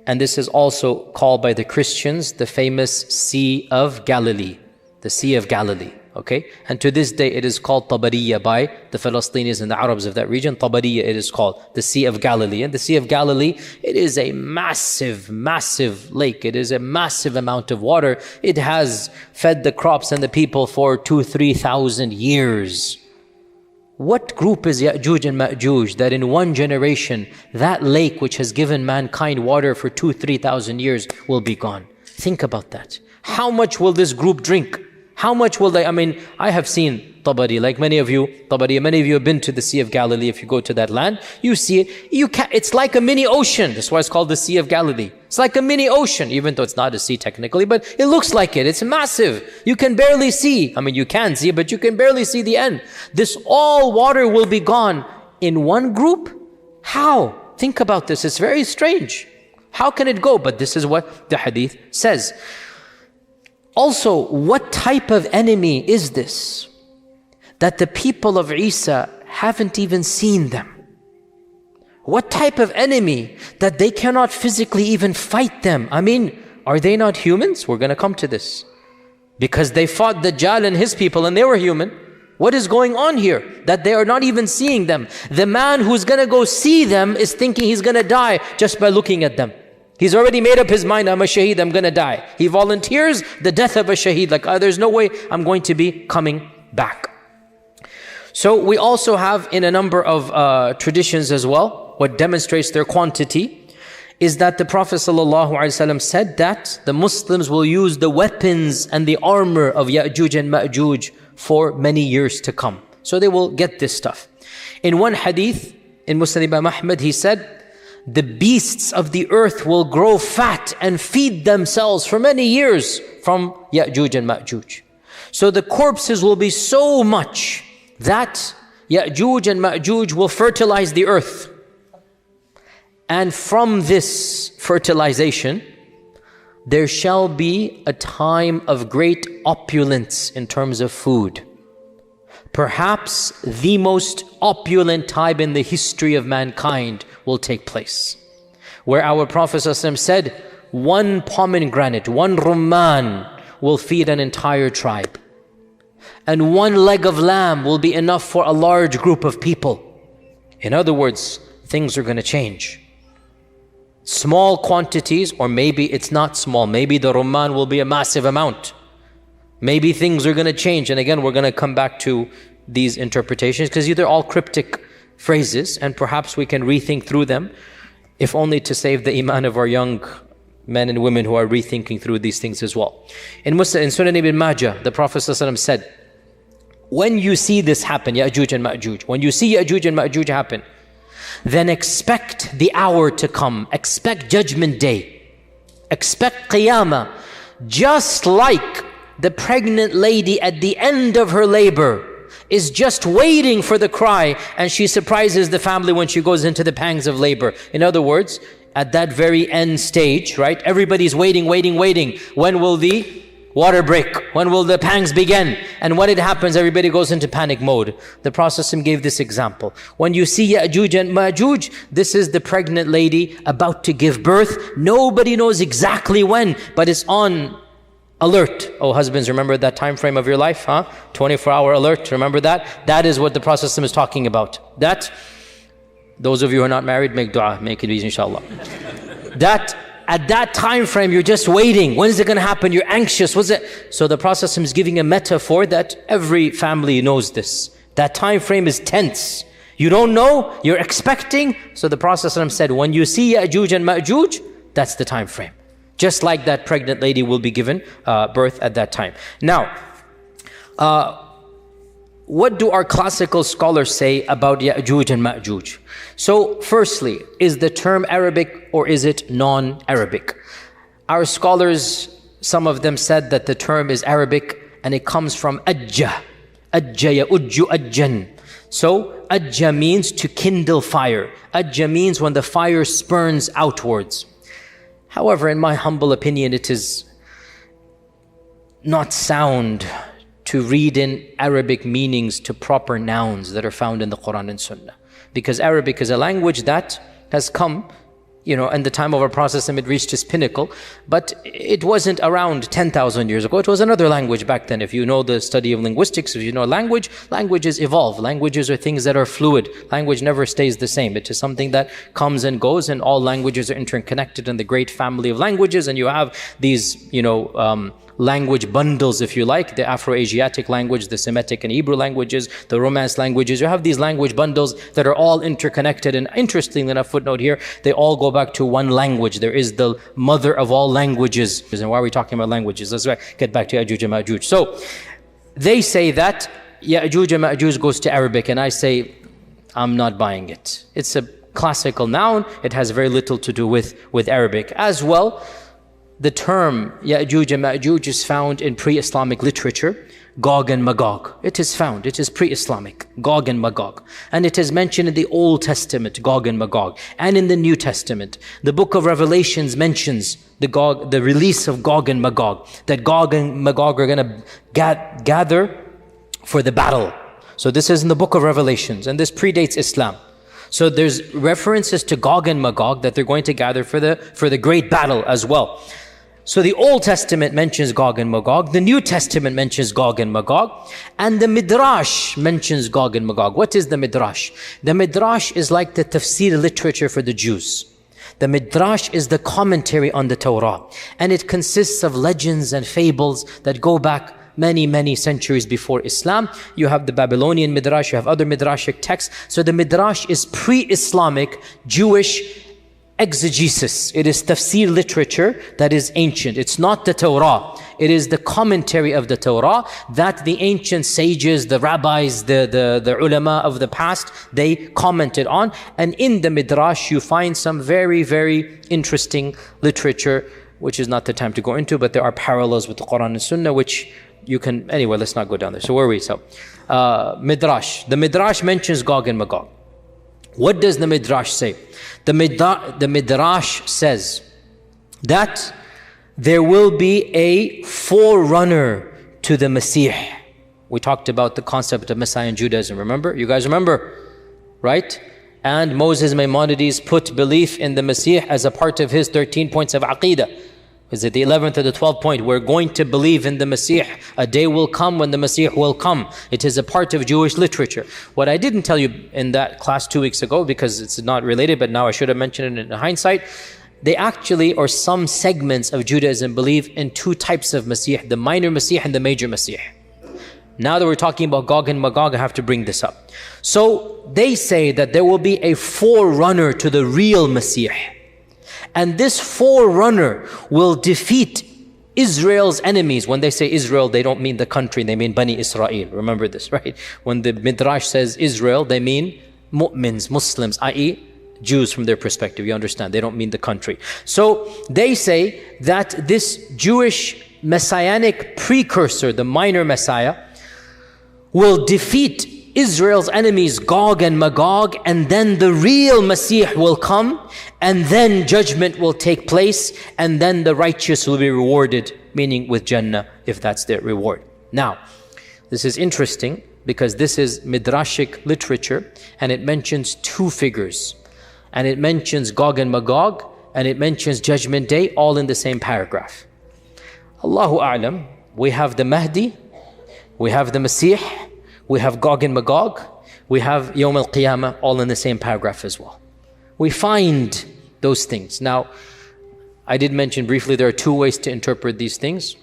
And this is also called by the Christians the famous Sea of Galilee, the Sea of Galilee. Okay, and to this day it is called Tabariya by the Palestinians and the Arabs of that region. Tabariya it is called, the Sea of Galilee. And the Sea of Galilee, it is a massive, massive lake. It is a massive amount of water. It has fed the crops and the people for 2,000-3,000 years. What group is Yajuj and Majuj that in one generation, that lake which has given mankind water for 2,000-3,000 years will be gone? Think about that. How much will this group drink? How much will they, I have seen Tabari, like many of you have been to the Sea of Galilee. If you go to that land, you see it. It's like a mini ocean. That's why it's called the Sea of Galilee. It's like a mini ocean, even though it's not a sea technically, but it looks like it. It's massive. You can barely see. You can see, but you can barely see the end. This all water will be gone in one group? How? Think about this. It's very strange. How can it go? But this is what the hadith says. Also, what type of enemy is this? That the people of Isa haven't even seen them. What type of enemy that they cannot physically even fight them? Are they not humans? We're going to come to this. Because they fought Dajjal and his people and they were human. What is going on here? That they are not even seeing them. The man who's going to go see them is thinking he's going to die just by looking at them. He's already made up his mind, I'm a shaheed, I'm going to die. He volunteers the death of a shaheed, like there's no way I'm going to be coming back. So we also have in a number of traditions as well, what demonstrates their quantity is that the Prophet ﷺ said that the Muslims will use the weapons and the armor of Yajuj and Majuj for many years to come. So they will get this stuff. In one hadith, in Musnad Imam Ahmad, he said, the beasts of the earth will grow fat and feed themselves for many years from Yajuj and Majuj. So the corpses will be so much that Yajuj and Majuj will fertilize the earth. And from this fertilization, there shall be a time of great opulence in terms of food. Perhaps the most opulent time in the history of mankind will take place. Where our Prophet ﷺ said, one pomegranate, one rumman will feed an entire tribe. And one leg of lamb will be enough for a large group of people. In other words, things are going to change. Small quantities, or maybe it's not small. Maybe the rumman will be a massive amount. Maybe things are going to change. And again, we're going to come back to these interpretations because they're all cryptic phrases and perhaps we can rethink through them, if only to save the iman of our young men and women who are rethinking through these things as well. In Sunan Ibn Majah, the Prophet ﷺ said, when you see this happen, Yajuj and Majuj, when you see Yajuj and Majuj happen, then expect the hour to come, expect judgment day, expect qiyamah, just like the pregnant lady at the end of her labor is just waiting for the cry and she surprises the family when she goes into the pangs of labor. In other words, at that very end stage, right? Everybody's waiting. When will the water break? When will the pangs begin? And when it happens, everybody goes into panic mode. The Prophet gave this example. When you see Yajuj and Majuj, this is the pregnant lady about to give birth. Nobody knows exactly when, but it's on alert. Oh, husbands, remember that time frame of your life, 24-hour alert, remember that? That is what the Prophet is talking about. That, those of you who are not married, make dua, make it easy, inshallah. That, at that time frame, you're just waiting. When is it going to happen? You're anxious. What's it? So the Prophet is giving a metaphor that every family knows this. That time frame is tense. You don't know, you're expecting. So the Prophet said, when you see Yajuj and Majuj, that's the time frame. Just like that pregnant lady will be given birth at that time. Now, what do our classical scholars say about Yajuj and Majuj? So, firstly, is the term Arabic or is it non-Arabic? Our scholars, some of them said that the term is Arabic and it comes from ajja. Ajja ya'ujju ajjan. So, ajja means to kindle fire. Ajja means when the fire spurns outwards. However, in my humble opinion, it is not sound to read in Arabic meanings to proper nouns that are found in the Qur'an and Sunnah. because Arabic is a language that has come, in the time of our Prophet, it reached its pinnacle, but it wasn't around 10,000 years ago. It was another language back then. If you know the study of linguistics, if you know language, languages evolve. Languages are things that are fluid. Language never stays the same. It is something that comes and goes, and all languages are interconnected in the great family of languages, and you have these, language bundles, if you like, the Afro-Asiatic language, the Semitic and Hebrew languages, the Romance languages. You have these language bundles that are all interconnected, and interestingly enough, footnote here, they all go back to one language. There is the mother of all languages. And why are we talking about languages? Let's get back to Yajuj and Majuj. So they say that Yajuj and Majuj goes to Arabic, and I say, I'm not buying it. It's a classical noun. It has very little to do with Arabic. As well, the term Yajuj and Majuj is found in pre-Islamic literature, Gog and Magog. It is found, it is pre-Islamic, Gog and Magog. And it is mentioned in the Old Testament, Gog and Magog, and in the New Testament. The book of Revelations mentions the release of Gog and Magog, that Gog and Magog are going to gather for the battle. So this is in the book of Revelations, and this predates Islam. So there's references to Gog and Magog that they're going to gather for the great battle as well. So the Old Testament mentions Gog and Magog, the New Testament mentions Gog and Magog, and the Midrash mentions Gog and Magog. What is the Midrash? The Midrash is like the tafsir literature for the Jews. The Midrash is the commentary on the Torah, and it consists of legends and fables that go back many, many centuries before Islam. You have the Babylonian Midrash, you have other Midrashic texts. So the Midrash is pre-Islamic Jewish exegesis. It is tafsir literature that is ancient. It's not the Torah. It is the commentary of the Torah that the ancient sages, the rabbis, the ulama of the past, they commented on. And in the Midrash, you find some very, very interesting literature, which is not the time to go into, but there are parallels with the Qur'an and Sunnah, which you can, anyway, let's not go down there. So where are we? So, Midrash. The Midrash mentions Gog and Magog. What does the Midrash say? The Midrash says that there will be a forerunner to the Messiah. We talked about the concept of Messiah in Judaism, remember? You guys remember, right? And Moses Maimonides put belief in the Messiah as a part of his 13 points of Aqeedah. Is it the 11th or the 12th point? We're going to believe in the Messiah. A day will come when the Messiah will come. It is a part of Jewish literature. What I didn't tell you in that class 2 weeks ago, because it's not related, but now I should have mentioned it in hindsight, they actually, or some segments of Judaism, believe in two types of Messiah, the minor Messiah and the major Messiah. Now that we're talking about Gog and Magog, I have to bring this up. So they say that there will be a forerunner to the real Messiah. And this forerunner will defeat Israel's enemies. When they say Israel, they don't mean the country, they mean Bani Israel. Remember this, right? When the Midrash says Israel, they mean mu'mins, Muslims, i.e. Jews from their perspective. You understand? They don't mean the country. So they say that this Jewish messianic precursor, the minor Messiah, will defeat Israel's enemies, Gog and Magog, and then the real Messiah will come, and then judgment will take place, and then the righteous will be rewarded, meaning with Jannah, if that's their reward. Now, this is interesting because this is Midrashic literature, and it mentions two figures. And it mentions Gog and Magog, and it mentions Judgment Day, all in the same paragraph. Allahu A'lam, we have the Mahdi, we have the Messiah, we have Gog and Magog, we have Yawm al-Qiyamah, all in the same paragraph as well. We find those things. Now, I did mention briefly there are two ways to interpret these things.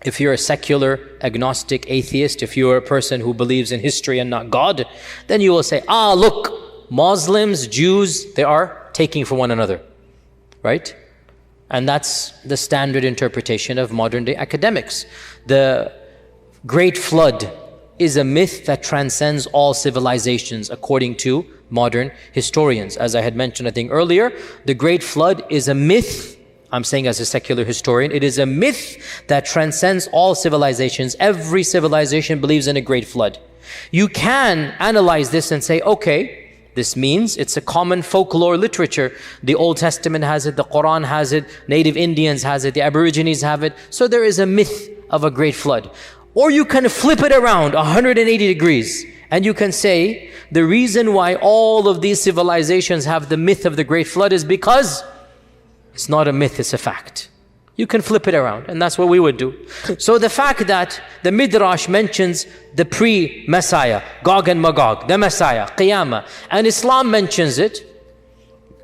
If you're a secular, agnostic, atheist, if you're a person who believes in history and not God, then you will say, look, Muslims, Jews, they are taking from one another, right? And that's the standard interpretation of modern day academics. The Great Flood is a myth that transcends all civilizations according to modern historians. As I had mentioned, I think earlier, the Great Flood is a myth. I'm saying as a secular historian, it is a myth that transcends all civilizations. Every civilization believes in a Great Flood. You can analyze this and say, okay, this means it's a common folklore literature. The Old Testament has it, the Qur'an has it, native Indians has it, the Aborigines have it. So there is a myth of a Great Flood. Or you can flip it around 180 degrees And you can say, the reason why all of these civilizations have the myth of the Great Flood is because it's not a myth, it's a fact. You can flip it around, and that's what we would do. So the fact that the Midrash mentions the pre-Messiah, Gog and Magog, the Messiah, qiyamah, and Islam mentions it,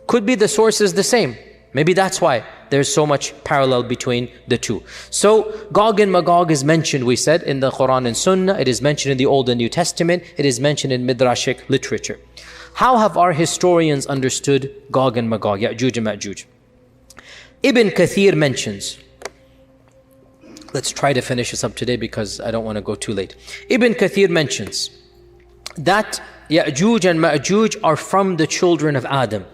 could be the source is the same. Maybe that's why there's so much parallel between the two. So Gog and Magog is mentioned, we said, in the Qur'an and Sunnah. It is mentioned in the Old and New Testament. It is mentioned in Midrashic literature. How have our historians understood Gog and Magog, Yajuj and Majuj? Ibn Kathir mentions, let's try to finish this up today because I don't want to go too late. Ibn Kathir mentions that Yajuj and Majuj are from the children of Adam.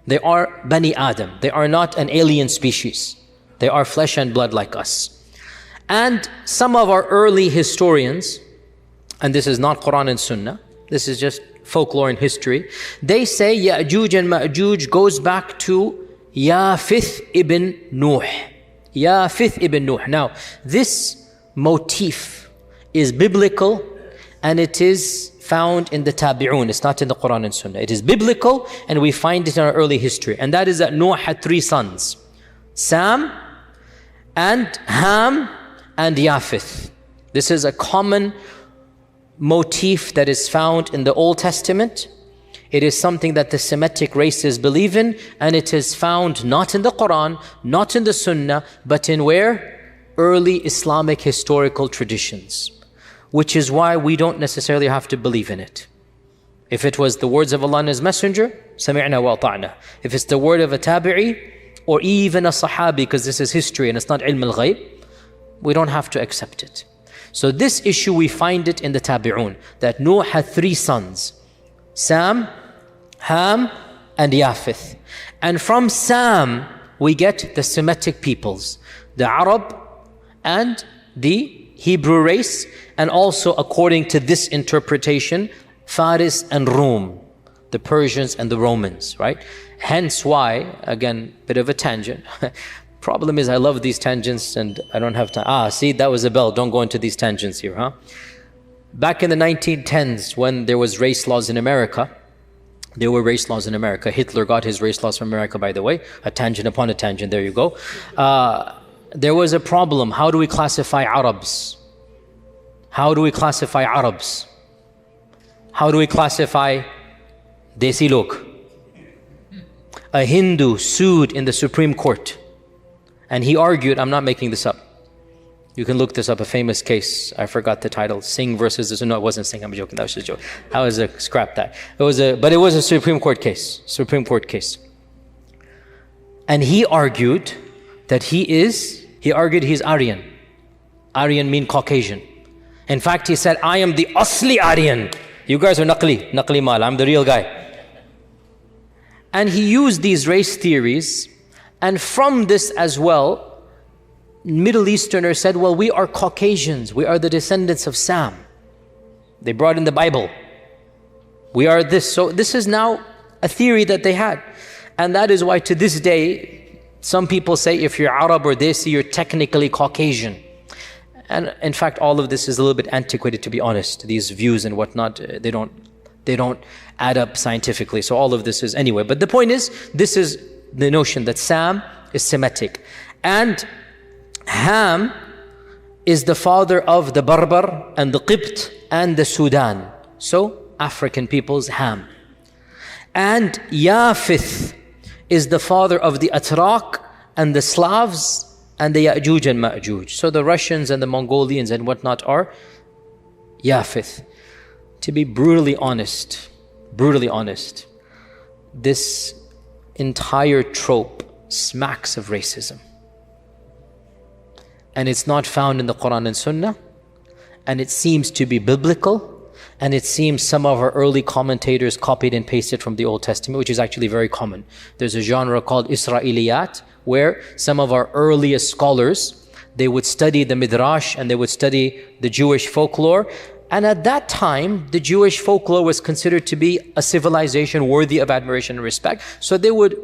They are Bani Adam. They are not an alien species. They are flesh and blood like us. And some of our early historians, and this is not Qur'an and Sunnah, this is just folklore and history, they say Yajuj and Majuj goes back to Yafith ibn Nuh. Yafith ibn Nuh. Now, this motif is biblical and it is found in the Tabi'un. It's not in the Qur'an and Sunnah. It is biblical and we find it in our early history. And that is that Noah had 3 sons. Sam and Ham and Yafith. This is a common motif that is found in the Old Testament. It is something that the Semitic races believe in, and it is found not in the Qur'an, not in the Sunnah, but in where? Early Islamic historical traditions. Which is why we don't necessarily have to believe in it. If it was the words of Allah and His Messenger, سَمِعْنَا وَأَطَعْنَا. If it's the word of a tabi'i, or even a sahabi, because this is history and it's not ilm al-ghayb, we don't have to accept it. So this issue we find it in the Tabi'un, that Noah had 3 sons. Sam, Ham, and Yafith. And from Sam, we get the Semitic peoples, the Arab and the Hebrew race, and also according to this interpretation, Faris and Rum, the Persians and the Romans, right? Hence why, again, bit of a tangent. Problem is I love these tangents and I don't have time. See, that was a bell. Don't go into these tangents here, huh? Back in the 1910s, when there was race laws in America, there were race laws in America. Hitler got his race laws from America, by the way. A tangent upon a tangent, there you go. There was a problem. How do we classify Arabs? How do we classify Arabs? How do we classify Desi log? A Hindu sued in the Supreme Court. And he argued, I'm not making this up. You can look this up, a famous case. I forgot the title. Singh versus this. No, it wasn't Singh. I'm joking. That was just a joke. That was a scrap that. But it was a Supreme Court case. Supreme Court case. And he argued that he argued he's Aryan. Aryan mean Caucasian. In fact, he said, I am the Asli Aryan. You guys are Naqli Mal. I'm the real guy. And he used these race theories. And from this as well, Middle Easterners said, well, we are Caucasians. We are the descendants of Sam. They brought in the Bible. We are this. So this is now a theory that they had. And that is why to this day, some people say if you're Arab or Desi, you're technically Caucasian. And in fact, all of this is a little bit antiquated, to be honest. These views and whatnot, they don't add up scientifically. So all of this is anyway. But the point is, this is the notion that Sam is Semitic. And Ham is the father of the Barbar and the Qibt and the Sudan. So African peoples, Ham. And Yafith is the father of the Atrak and the Slavs and the Yajuj and Majuj. So the Russians and the Mongolians and whatnot are Yafith. To be brutally honest, this entire trope smacks of racism. And it's not found in the Qur'an and Sunnah, and it seems to be biblical, and it seems some of our early commentators copied and pasted from the Old Testament, which is actually very common. There's a genre called Israeliyat, where some of our earliest scholars, they would study the Midrash and they would study the Jewish folklore. And at that time, the Jewish folklore was considered to be a civilization worthy of admiration and respect. So they would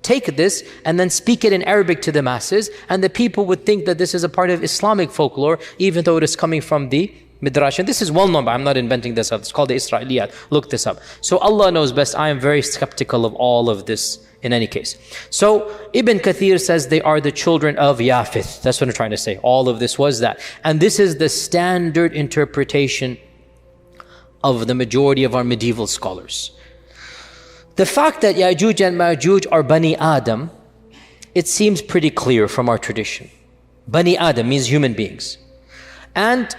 take this and then speak it in Arabic to the masses, and the people would think that this is a part of Islamic folklore, even though it is coming from the Midrash, and this is well known, but I'm not inventing this up. It's called the Israeliyat. Look this up. So Allah knows best. I am very skeptical of all of this in any case. So Ibn Kathir says they are the children of Yafith. That's what I'm trying to say. All of this was that. And this is the standard interpretation of the majority of our medieval scholars. The fact that Yajuj and Majuj are Bani Adam, it seems pretty clear from our tradition. Bani Adam means human beings. And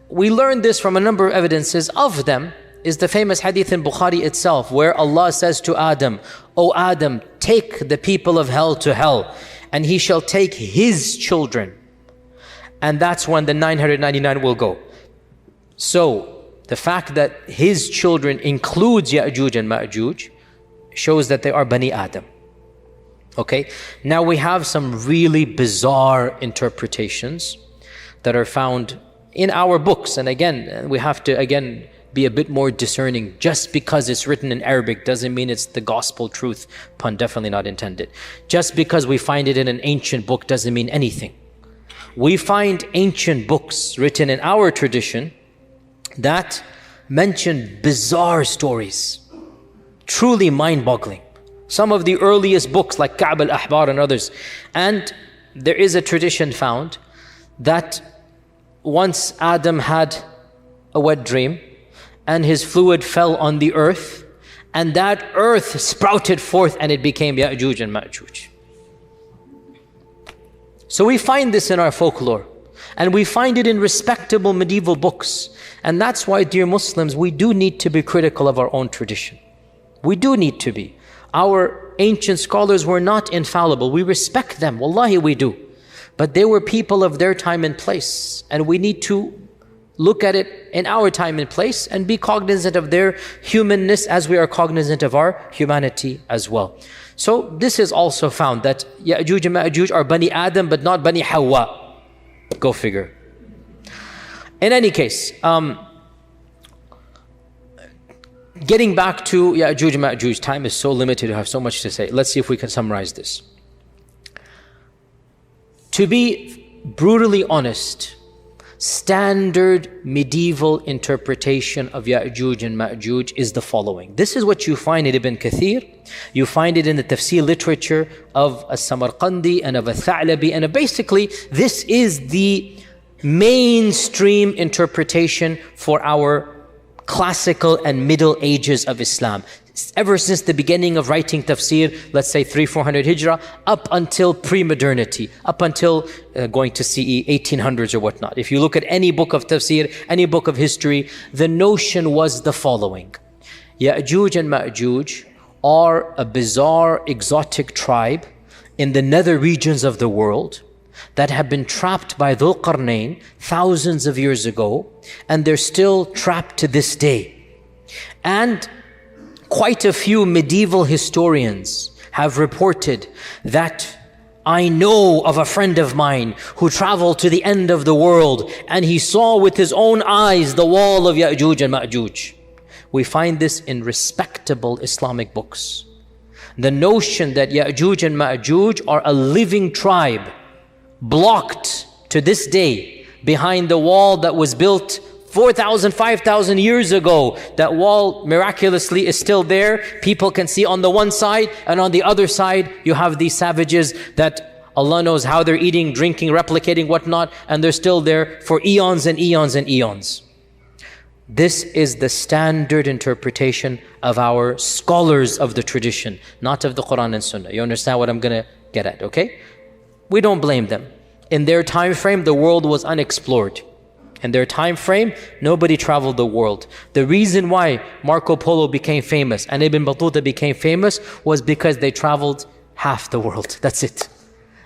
we learn this from a number of evidences. Of them is the famous hadith in Bukhari itself, where Allah says to Adam, O Adam, take the people of hell to hell, and he shall take his children. And that's when the 999 will go. So the fact that his children includes Yajuj and Majuj shows that they are Bani Adam. Okay, now we have some really bizarre interpretations that are found in our books. And again, we have to be a bit more discerning. Just because it's written in Arabic doesn't mean it's the gospel truth. Pun definitely not intended. Just because we find it in an ancient book doesn't mean anything. We find ancient books written in our tradition that mention bizarre stories, truly mind-boggling. Some of the earliest books like Ka'b al-Ahbar and others. And there is a tradition found that once Adam had a wet dream and his fluid fell on the earth, and that earth sprouted forth and it became Yajuj and Majuj. So we find this in our folklore, and we find it in respectable medieval books. And that's why, dear Muslims, we do need to be critical of our own tradition. We do need to be. Our ancient scholars were not infallible. We respect them, wallahi we do. But they were people of their time and place, and we need to look at it in our time and place and be cognizant of their humanness as we are cognizant of our humanity as well. So this is also found that Yajuj and Majuj are Bani Adam but not Bani Hawa. Go figure. In any case, getting back to Yajuj and Majuj, time is so limited, I have so much to say. Let's see if we can summarize this. To be brutally honest, standard medieval interpretation of Yajuj and Majuj is the following. This is what you find in Ibn Kathir. You find it in the tafsir literature of As-Samarqandi and of Al-Tha'labi. And basically, this is the mainstream interpretation for our classical and middle ages of Islam. Ever since the beginning of writing tafsir, let's say 300-400 Hijrah, up until pre-modernity, up until going to CE 1800s or whatnot. If you look at any book of tafsir, any book of history, the notion was the following. Yajuj and Majuj are a bizarre, exotic tribe in the nether regions of the world that have been trapped by Dhul Qarnayn thousands of years ago, and they're still trapped to this day. And quite a few medieval historians have reported that I know of a friend of mine who traveled to the end of the world and he saw with his own eyes the wall of Yajuj and Majuj. We find this in respectable Islamic books. The notion that Yajuj and Majuj are a living tribe blocked to this day behind the wall that was built 4,000, 5,000 years ago. That wall miraculously is still there. People can see on the one side, and on the other side you have these savages that Allah knows how they're eating, drinking, replicating, whatnot, and they're still there for eons and eons and eons. This is the standard interpretation of our scholars of the tradition, not of the Qur'an and Sunnah. You understand what I'm going to get at, okay? We don't blame them. In their time frame, the world was unexplored. In their time frame, nobody traveled the world. The reason why Marco Polo became famous and Ibn Battuta became famous was because they traveled half the world. That's it.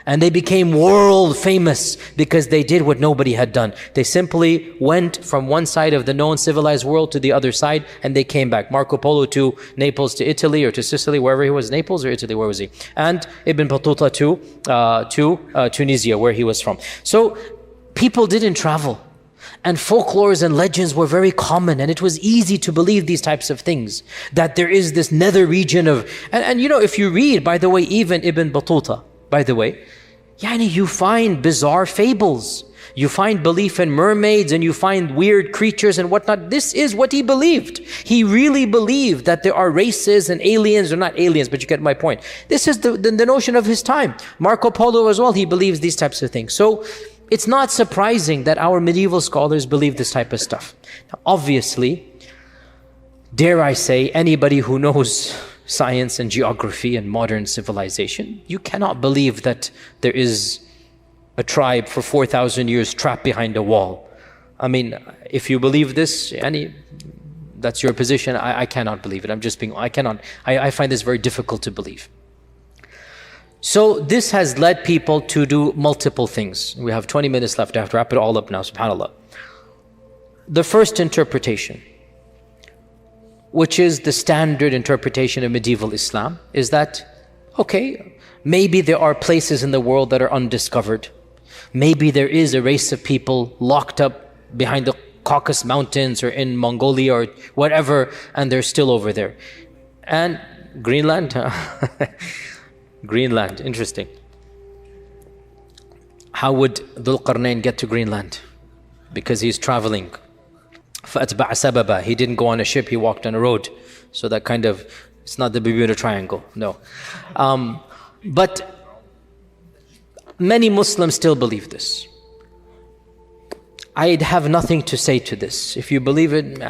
And they became world famous because they did what nobody had done. They simply went from one side of the known civilized world to the other side, and they came back. Marco Polo to Naples, to Italy, or to Sicily, wherever he was. Naples or Italy, where was he? And Ibn Battuta to Tunisia, where he was from. So people didn't travel. And folklores and legends were very common, and it was easy to believe these types of things. That there is this nether region of... And you know, if you read, by the way, even Ibn Battuta, by the way, you find bizarre fables. You find belief in mermaids and you find weird creatures and whatnot. This is what he believed. He really believed that there are races and aliens, or not aliens, but you get my point. This is the notion of his time. Marco Polo as well, he believes these types of things. So it's not surprising that our medieval scholars believe this type of stuff. Now, obviously, dare I say, anybody who knows science and geography and modern civilization, you cannot believe that there is a tribe for 4,000 years trapped behind a wall. I mean, if you believe this, that's your position. I cannot believe it. I find this very difficult to believe. So this has led people to do multiple things. We have 20 minutes left. I have to wrap it all up now, subhanAllah. The first interpretation, which is the standard interpretation of medieval Islam, is that, okay, maybe there are places in the world that are undiscovered. Maybe there is a race of people locked up behind the Caucasus Mountains or in Mongolia or whatever, and they're still over there. And Greenland, Greenland, interesting. How would Dhul Qarnayn get to Greenland? Because he's traveling. فَأَتْبَعَ سَبَبًا. He didn't go on a ship, he walked on a road. So that kind of, it's not the Bermuda Triangle, no. But many Muslims still believe this. I have nothing to say to this. If you believe it,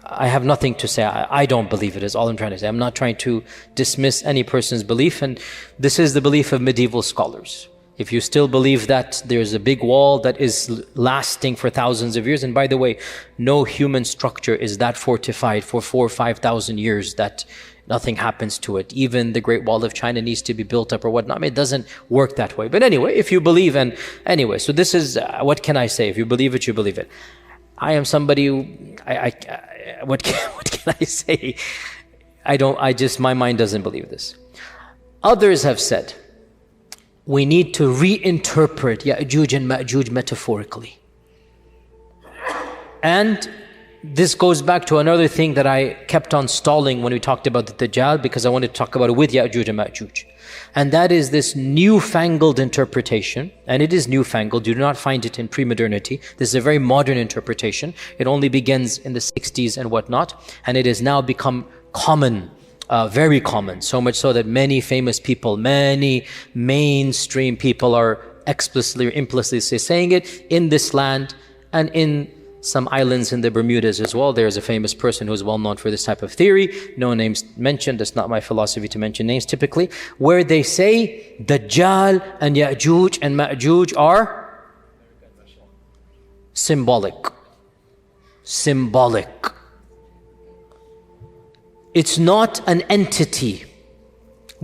I have nothing to say. I don't believe it, is all I'm trying to say. I'm not trying to dismiss any person's belief, and this is the belief of medieval scholars. If you still believe that there's a big wall that is lasting for thousands of years, and by the way, no human structure is that fortified for 4,000 or 5,000 years that nothing happens to it. Even the Great Wall of China needs to be built up or whatnot. I mean, it doesn't work that way. But anyway, if you believe, and anyway, so this is, what can I say? If you believe it, you believe it. I am somebody who, what can I say? My mind doesn't believe this. Others have said, we need to reinterpret Yajuj and Majuj metaphorically. And this goes back to another thing that I kept on stalling when we talked about the Dajjal, because I wanted to talk about it with Yajuj and Majuj. And that is this newfangled interpretation, and it is newfangled, you do not find it in pre-modernity. This is a very modern interpretation. It only begins in the 60s and whatnot, and it has now become common, very common, so much so that many famous people, many mainstream people are explicitly or implicitly saying it in this land and in some islands in the Bermudas as well. There's a famous person who's well known for this type of theory. No names mentioned. It's not my philosophy to mention names typically. Where they say Dajjal and Yajuj and Majuj are symbolic. Symbolic. It's not an entity.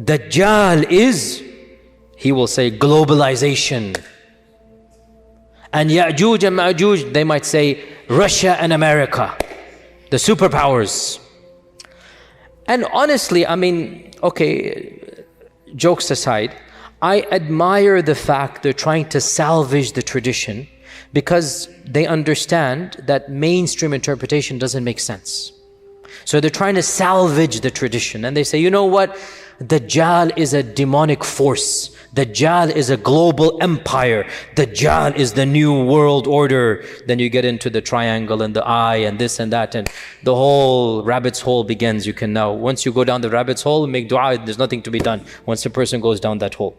Dajjal is, he will say, globalization. And Yajuj and Majuj, they might say Russia and America, the superpowers. And honestly, I mean, okay, jokes aside, I admire the fact they're trying to salvage the tradition, because they understand that mainstream interpretation doesn't make sense. So they're trying to salvage the tradition, and they say, you know what? Dajjal is a demonic force. Dajjal is a global empire. Dajjal is the new world order. Then you get into the triangle and the eye and this and that, and the whole rabbit's hole begins. You can now, once you go down the rabbit's hole, make dua, there's nothing to be done once a person goes down that hole.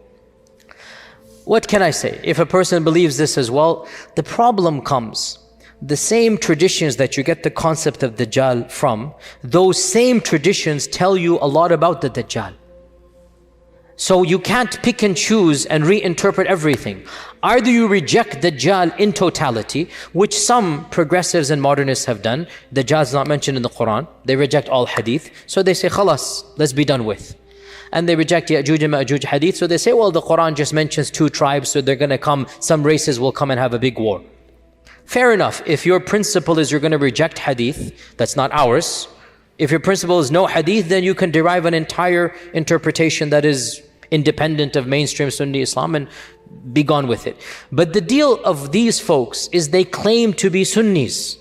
What can I say? If a person believes this as well, the problem comes. The same traditions that you get the concept of Dajjal from, those same traditions tell you a lot about the Dajjal. So you can't pick and choose and reinterpret everything. Either you reject Dajjal in totality, which some progressives and modernists have done. Dajjal is not mentioned in the Qur'an. They reject all hadith. So they say, khalas, let's be done with. And they reject Yajuj and Majuj hadith. So they say, well, the Qur'an just mentions 2 tribes, so they're going to come, some races will come and have a big war. Fair enough. If your principle is you're going to reject hadith, that's not ours. If your principle is no hadith, then you can derive an entire interpretation that is independent of mainstream Sunni Islam and be gone with it. But the deal of these folks is they claim to be Sunnis,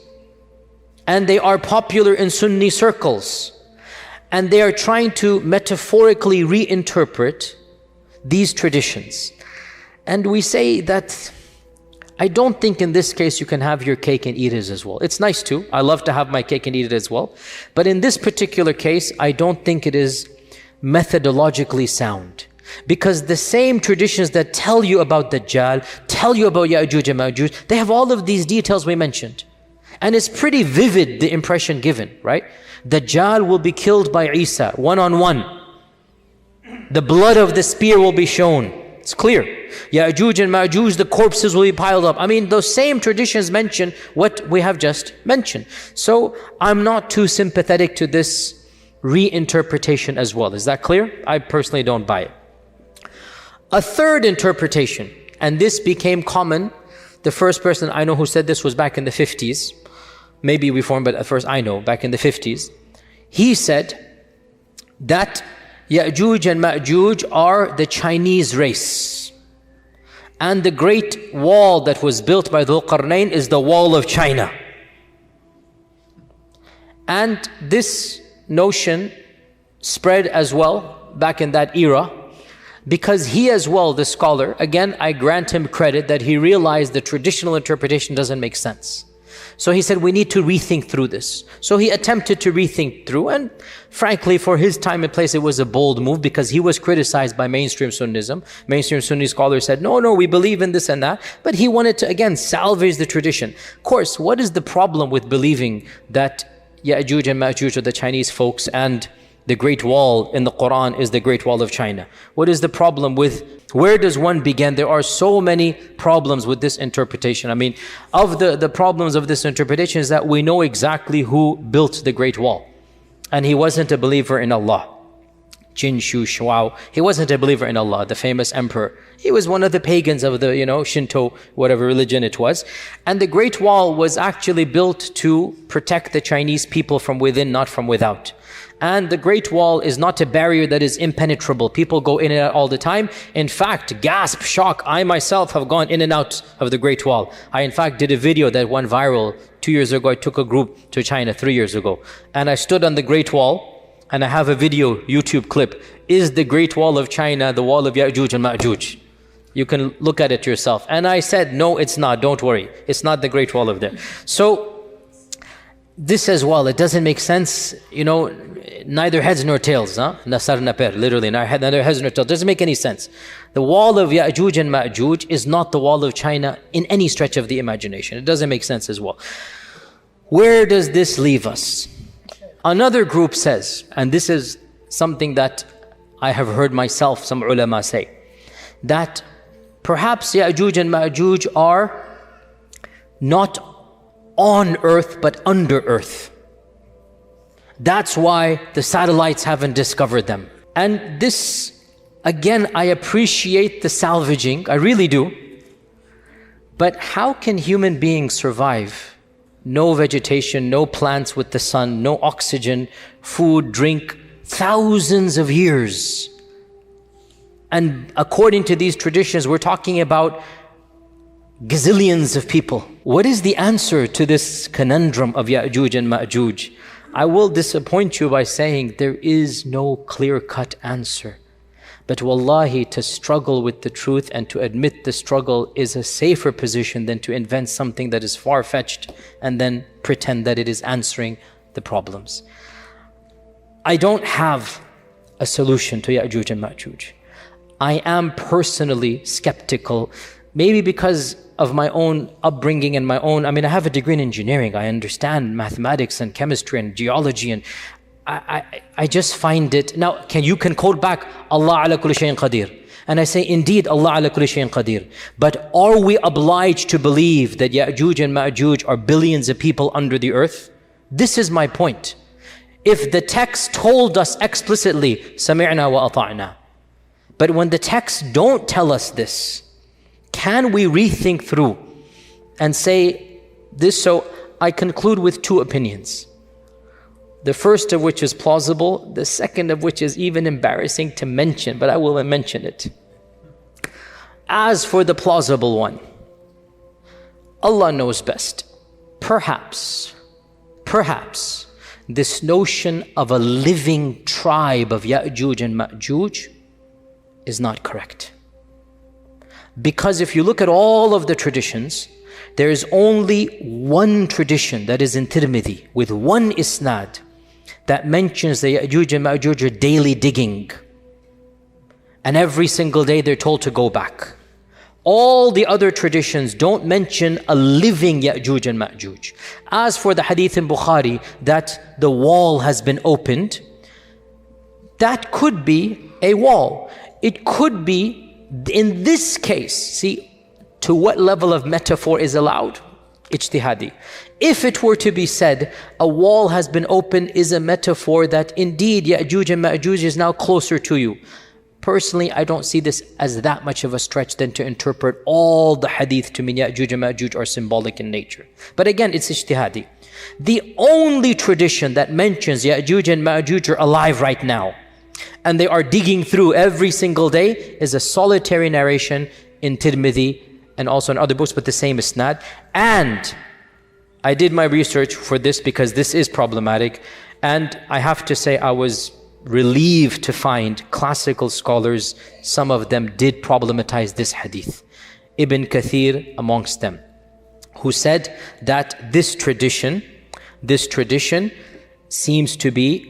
and they are popular in Sunni circles, and they are trying to metaphorically reinterpret these traditions. And we say that, I don't think in this case you can have your cake and eat it as well. It's nice too. I love to have my cake and eat it as well. But in this particular case, I don't think it is methodologically sound. Because the same traditions that tell you about Dajjal, tell you about Yajuj and Majuj, they have all of these details we mentioned. And it's pretty vivid, the impression given, right? Dajjal will be killed by Isa, one-on-one. The blood of the spear will be shown. It's clear. Yajuj and Majuj, the corpses will be piled up. I mean, those same traditions mention what we have just mentioned. So I'm not too sympathetic to this reinterpretation as well. Is that clear? I personally don't buy it. A third interpretation, and this became common. The first person I know who said this was back in the 50s. Maybe reformed, but at first I know, back in the 50s. He said that Yajuj and Majuj are the Chinese race. And the great wall that was built by Dhul Qarnayn is the wall of China. And this notion spread as well back in that era, because he as well, the scholar, again I grant him credit that he realized the traditional interpretation doesn't make sense. So he said, we need to rethink through this. So he attempted to rethink through, and frankly, for his time and place, it was a bold move because he was criticized by mainstream Sunnism. Mainstream Sunni scholars said, no, we believe in this and that. But he wanted to, again, salvage the tradition. Of course, what is the problem with believing that Yajuj and Majuj are the Chinese folks and the Great Wall in the Qur'an is the Great Wall of China? What is the problem with, where does one begin? There are so many problems with this interpretation. I mean, of the problems of this interpretation is that we know exactly who built the Great Wall. And he wasn't a believer in Allah. Jin Shu Shuao, he wasn't a believer in Allah, the famous emperor. He was one of the pagans of the, Shinto, whatever religion it was. And the Great Wall was actually built to protect the Chinese people from within, not from without. And the Great Wall is not a barrier that is impenetrable. People go in and out all the time. In fact, gasp, shock, I myself have gone in and out of the Great Wall. I in fact did a video that went viral 2 years ago. I took a group to China 3 years ago. And I stood on the Great Wall, and I have a video, YouTube clip. Is the Great Wall of China the wall of Yajuj and Majuj? You can look at it yourself. And I said, no, it's not, don't worry. It's not the Great Wall of there. So, this as well, it doesn't make sense, neither heads nor tails, Nasar Naper, literally, neither heads nor tails, doesn't make any sense. The wall of Yajuj and Majuj is not the wall of China in any stretch of the imagination. It doesn't make sense as well. Where does this leave us? Another group says, and this is something that I have heard myself, some ulama say, that perhaps Yajuj and Majuj are not on earth but under earth. That's why the satellites haven't discovered them. And this, again, I appreciate the salvaging, I really do. But how can human beings survive? No vegetation, no plants with the sun, no oxygen, food, drink, thousands of years. And according to these traditions, we're talking about gazillions of people. What is the answer to this conundrum of Yajuj and Majuj? I will disappoint you by saying there is no clear-cut answer. But wallahi, to struggle with the truth and to admit the struggle is a safer position than to invent something that is far-fetched and then pretend that it is answering the problems. I don't have a solution to Yajuj and Majuj. I am personally skeptical, maybe because of my own upbringing and I have a degree in engineering. I understand mathematics and chemistry and geology, and I just find it. Now, you can quote back, Allah ala kulli shayin qadir. And I say, indeed, Allah ala kulli shayin qadir. But are we obliged to believe that Yajuj and Majuj are billions of people under the earth? This is my point. If the text told us explicitly, sami'na wa ata'na. But when the texts don't tell us this, can we rethink through and say this? So I conclude with two opinions. The first of which is plausible, the second of which is even embarrassing to mention, but I will mention it. As for the plausible one, Allah knows best. Perhaps, this notion of a living tribe of Yajuj and Majuj is not correct. Because if you look at all of the traditions, there is only one tradition that is in Tirmidhi with one isnad that mentions the Yajuj and Majuj are daily digging. And every single day they're told to go back. All the other traditions don't mention a living Yajuj and Majuj. As for the hadith in Bukhari that the wall has been opened, that could be a wall. It could be, in this case, see to what level of metaphor is allowed? Ijtihadi. If it were to be said, a wall has been opened is a metaphor that indeed Yajuj and Majuj is now closer to you. Personally, I don't see this as that much of a stretch than to interpret all the hadith to mean Yajuj and Majuj are symbolic in nature. But again, it's ijtihadi. The only tradition that mentions Yajuj and Majuj are alive right now, and they are digging through every single day, is a solitary narration in Tirmidhi and also in other books, but the same isnad. And I did my research for this because this is problematic, and I have to say I was relieved to find classical scholars, some of them did problematize this hadith. Ibn Kathir amongst them, who said that this tradition seems to be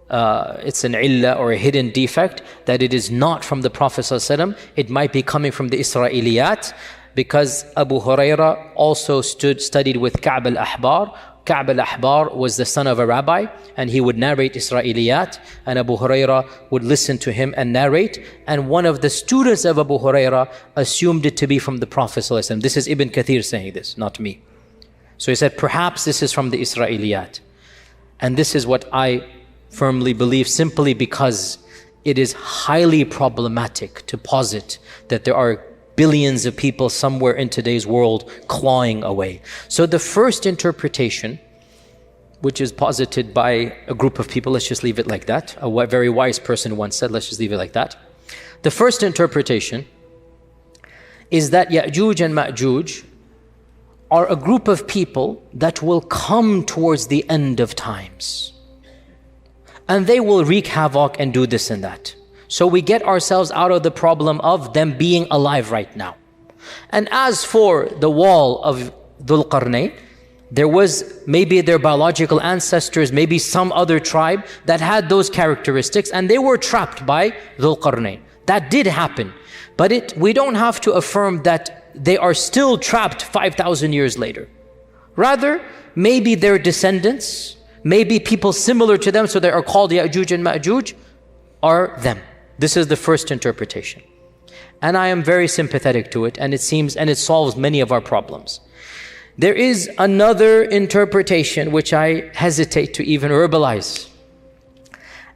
it's an illah or a hidden defect, that it is not from the Prophet ﷺ. It might be coming from the Israeliyat, because Abu Huraira also studied with Ka'b al-Ahbar. Ka'b al-Ahbar was the son of a rabbi, and he would narrate Israeliyat, and Abu Huraira would listen to him and narrate, and one of the students of Abu Huraira assumed it to be from the Prophet ﷺ. This is Ibn Kathir saying this, not me. So he said, perhaps this is from the Israeliyat. And this is what I firmly believe, simply because it is highly problematic to posit that there are billions of people somewhere in today's world clawing away. So the first interpretation, which is posited by a group of people, let's just leave it like that. A very wise person once said, let's just leave it like that. The first interpretation is that Yajuj and Majuj are a group of people that will come towards the end of times. And they will wreak havoc and do this and that. So we get ourselves out of the problem of them being alive right now. And as for the wall of Dhul Qarnayn, there was maybe their biological ancestors, maybe some other tribe that had those characteristics, and they were trapped by Dhul Qarnayn. That did happen. But we don't have to affirm that they are still trapped 5,000 years later. Rather, maybe their descendants, maybe people similar to them, so they are called Yajuj and Majuj, are them. This is the first interpretation. And I am very sympathetic to it, and it solves many of our problems. There is another interpretation which I hesitate to even verbalize.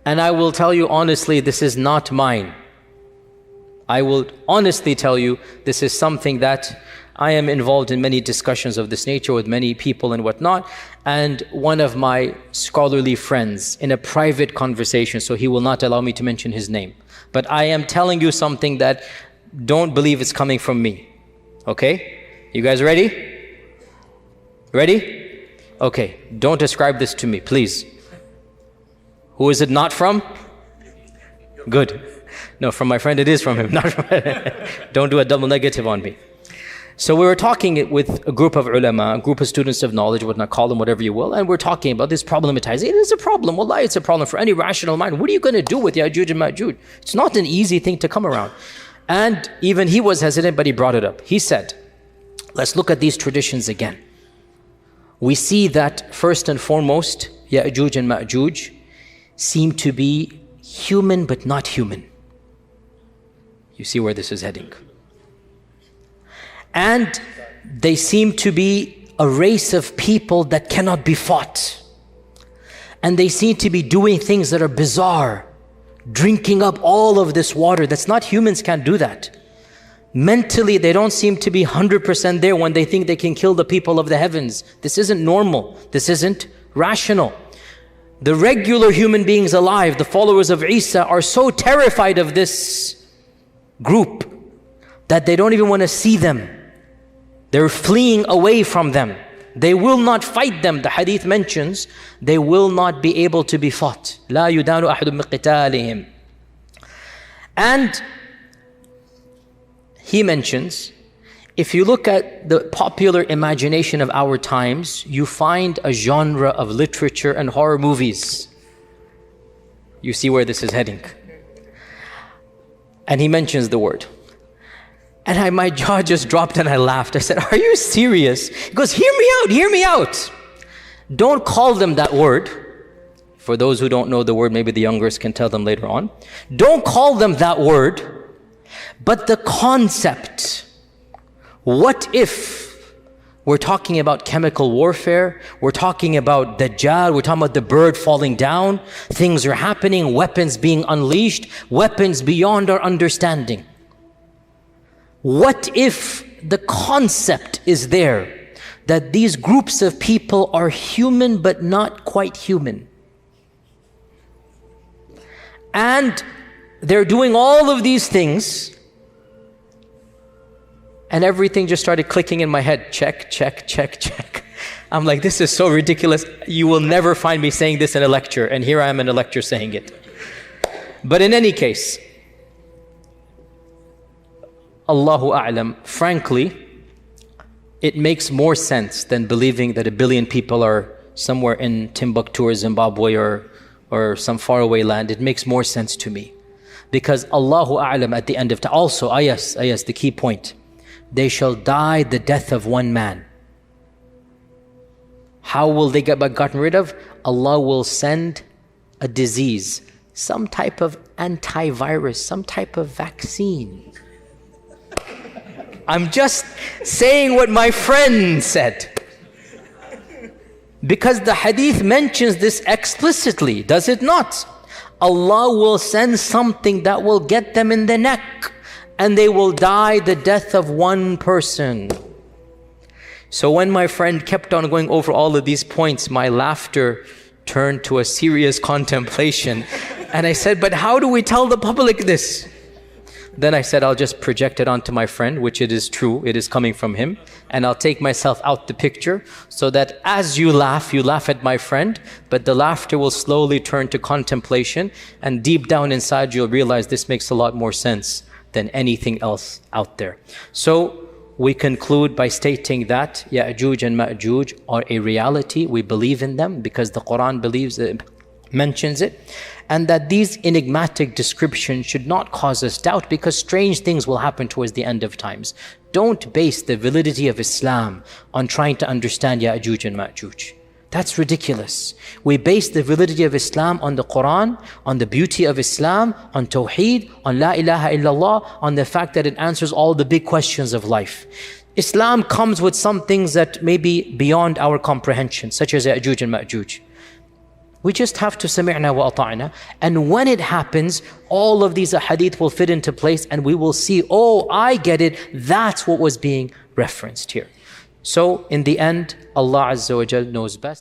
And I will tell you honestly, this is not mine. I will honestly tell you, this is something that I am involved in many discussions of this nature with many people and whatnot. And one of my scholarly friends, in a private conversation, so he will not allow me to mention his name, but I am telling you something that don't believe it's coming from me. Okay? You guys ready? Ready? Okay. Don't ascribe this to me, please. Who is it not from? Good. No, from my friend it is from him. Not from Don't do a double negative on me. So we were talking with a group of ulama, a group of students of knowledge, whatnot, call them whatever you will, and we're talking about this problematizing. It is a problem. Wallahi, it's a problem for any rational mind. What are you going to do with Yajuj and Majuj? It's not an easy thing to come around. And even he was hesitant, but he brought it up. He said, let's look at these traditions again. We see that first and foremost, Yajuj and Majuj seem to be human but not human. You see where this is heading. And they seem to be a race of people that cannot be fought. And they seem to be doing things that are bizarre, drinking up all of this water. That's not, humans can't do that. Mentally, they don't seem to be 100% there when they think they can kill the people of the heavens. This isn't normal. This isn't rational. The regular human beings alive, the followers of Isa, are so terrified of this group that they don't even want to see them. They're fleeing away from them. They will not fight them. The hadith mentions they will not be able to be fought. لا يدان أحد من قتالهم. And he mentions, if you look at the popular imagination of our times, you find a genre of literature and horror movies. You see where this is heading. And he mentions the word. And my jaw just dropped and I laughed. I said, are you serious? He goes, hear me out. Don't call them that word. For those who don't know the word, maybe the youngers can tell them later on. Don't call them that word, but the concept. What if we're talking about chemical warfare, we're talking about Dajjal, we're talking about the bird falling down, things are happening, weapons being unleashed, weapons beyond our understanding. What if the concept is there that these groups of people are human but not quite human? And they're doing all of these things, and everything just started clicking in my head. Check, check, check, check. I'm like, this is so ridiculous. You will never find me saying this in a lecture, and here I am in a lecture saying it. But in any case, Allahu A'lam, frankly, it makes more sense than believing that 1 billion people are somewhere in Timbuktu or Zimbabwe or some faraway land. It makes more sense to me. Because Allahu A'lam at the end of time, also ayas, the key point. They shall die the death of one man. How will they get gotten rid of? Allah will send a disease, some type of antivirus, some type of vaccine. I'm just saying what my friend said. Because the hadith mentions this explicitly, does it not? Allah will send something that will get them in the neck, and they will die the death of one person. So when my friend kept on going over all of these points, my laughter turned to a serious contemplation. And I said, but how do we tell the public this? Then I said, I'll just project it onto my friend, which it is true, it is coming from him. And I'll take myself out the picture so that as you laugh at my friend, but the laughter will slowly turn to contemplation. And deep down inside, you'll realize this makes a lot more sense than anything else out there. So we conclude by stating that Yajuj and Majuj are a reality. We believe in them because the Qur'an mentions it. And that these enigmatic descriptions should not cause us doubt, because strange things will happen towards the end of times. Don't base the validity of Islam on trying to understand Yajuj and Majuj. That's ridiculous. We base the validity of Islam on the Qur'an, on the beauty of Islam, on Tawheed, on La ilaha illallah, on the fact that it answers all the big questions of life. Islam comes with some things that may be beyond our comprehension, such as Yajuj and Majuj. We just have to sami'na wa ata'na. And when it happens, all of these hadith will fit into place and we will see, oh, I get it. That's what was being referenced here. So in the end, Allah Azza wa Jal knows best.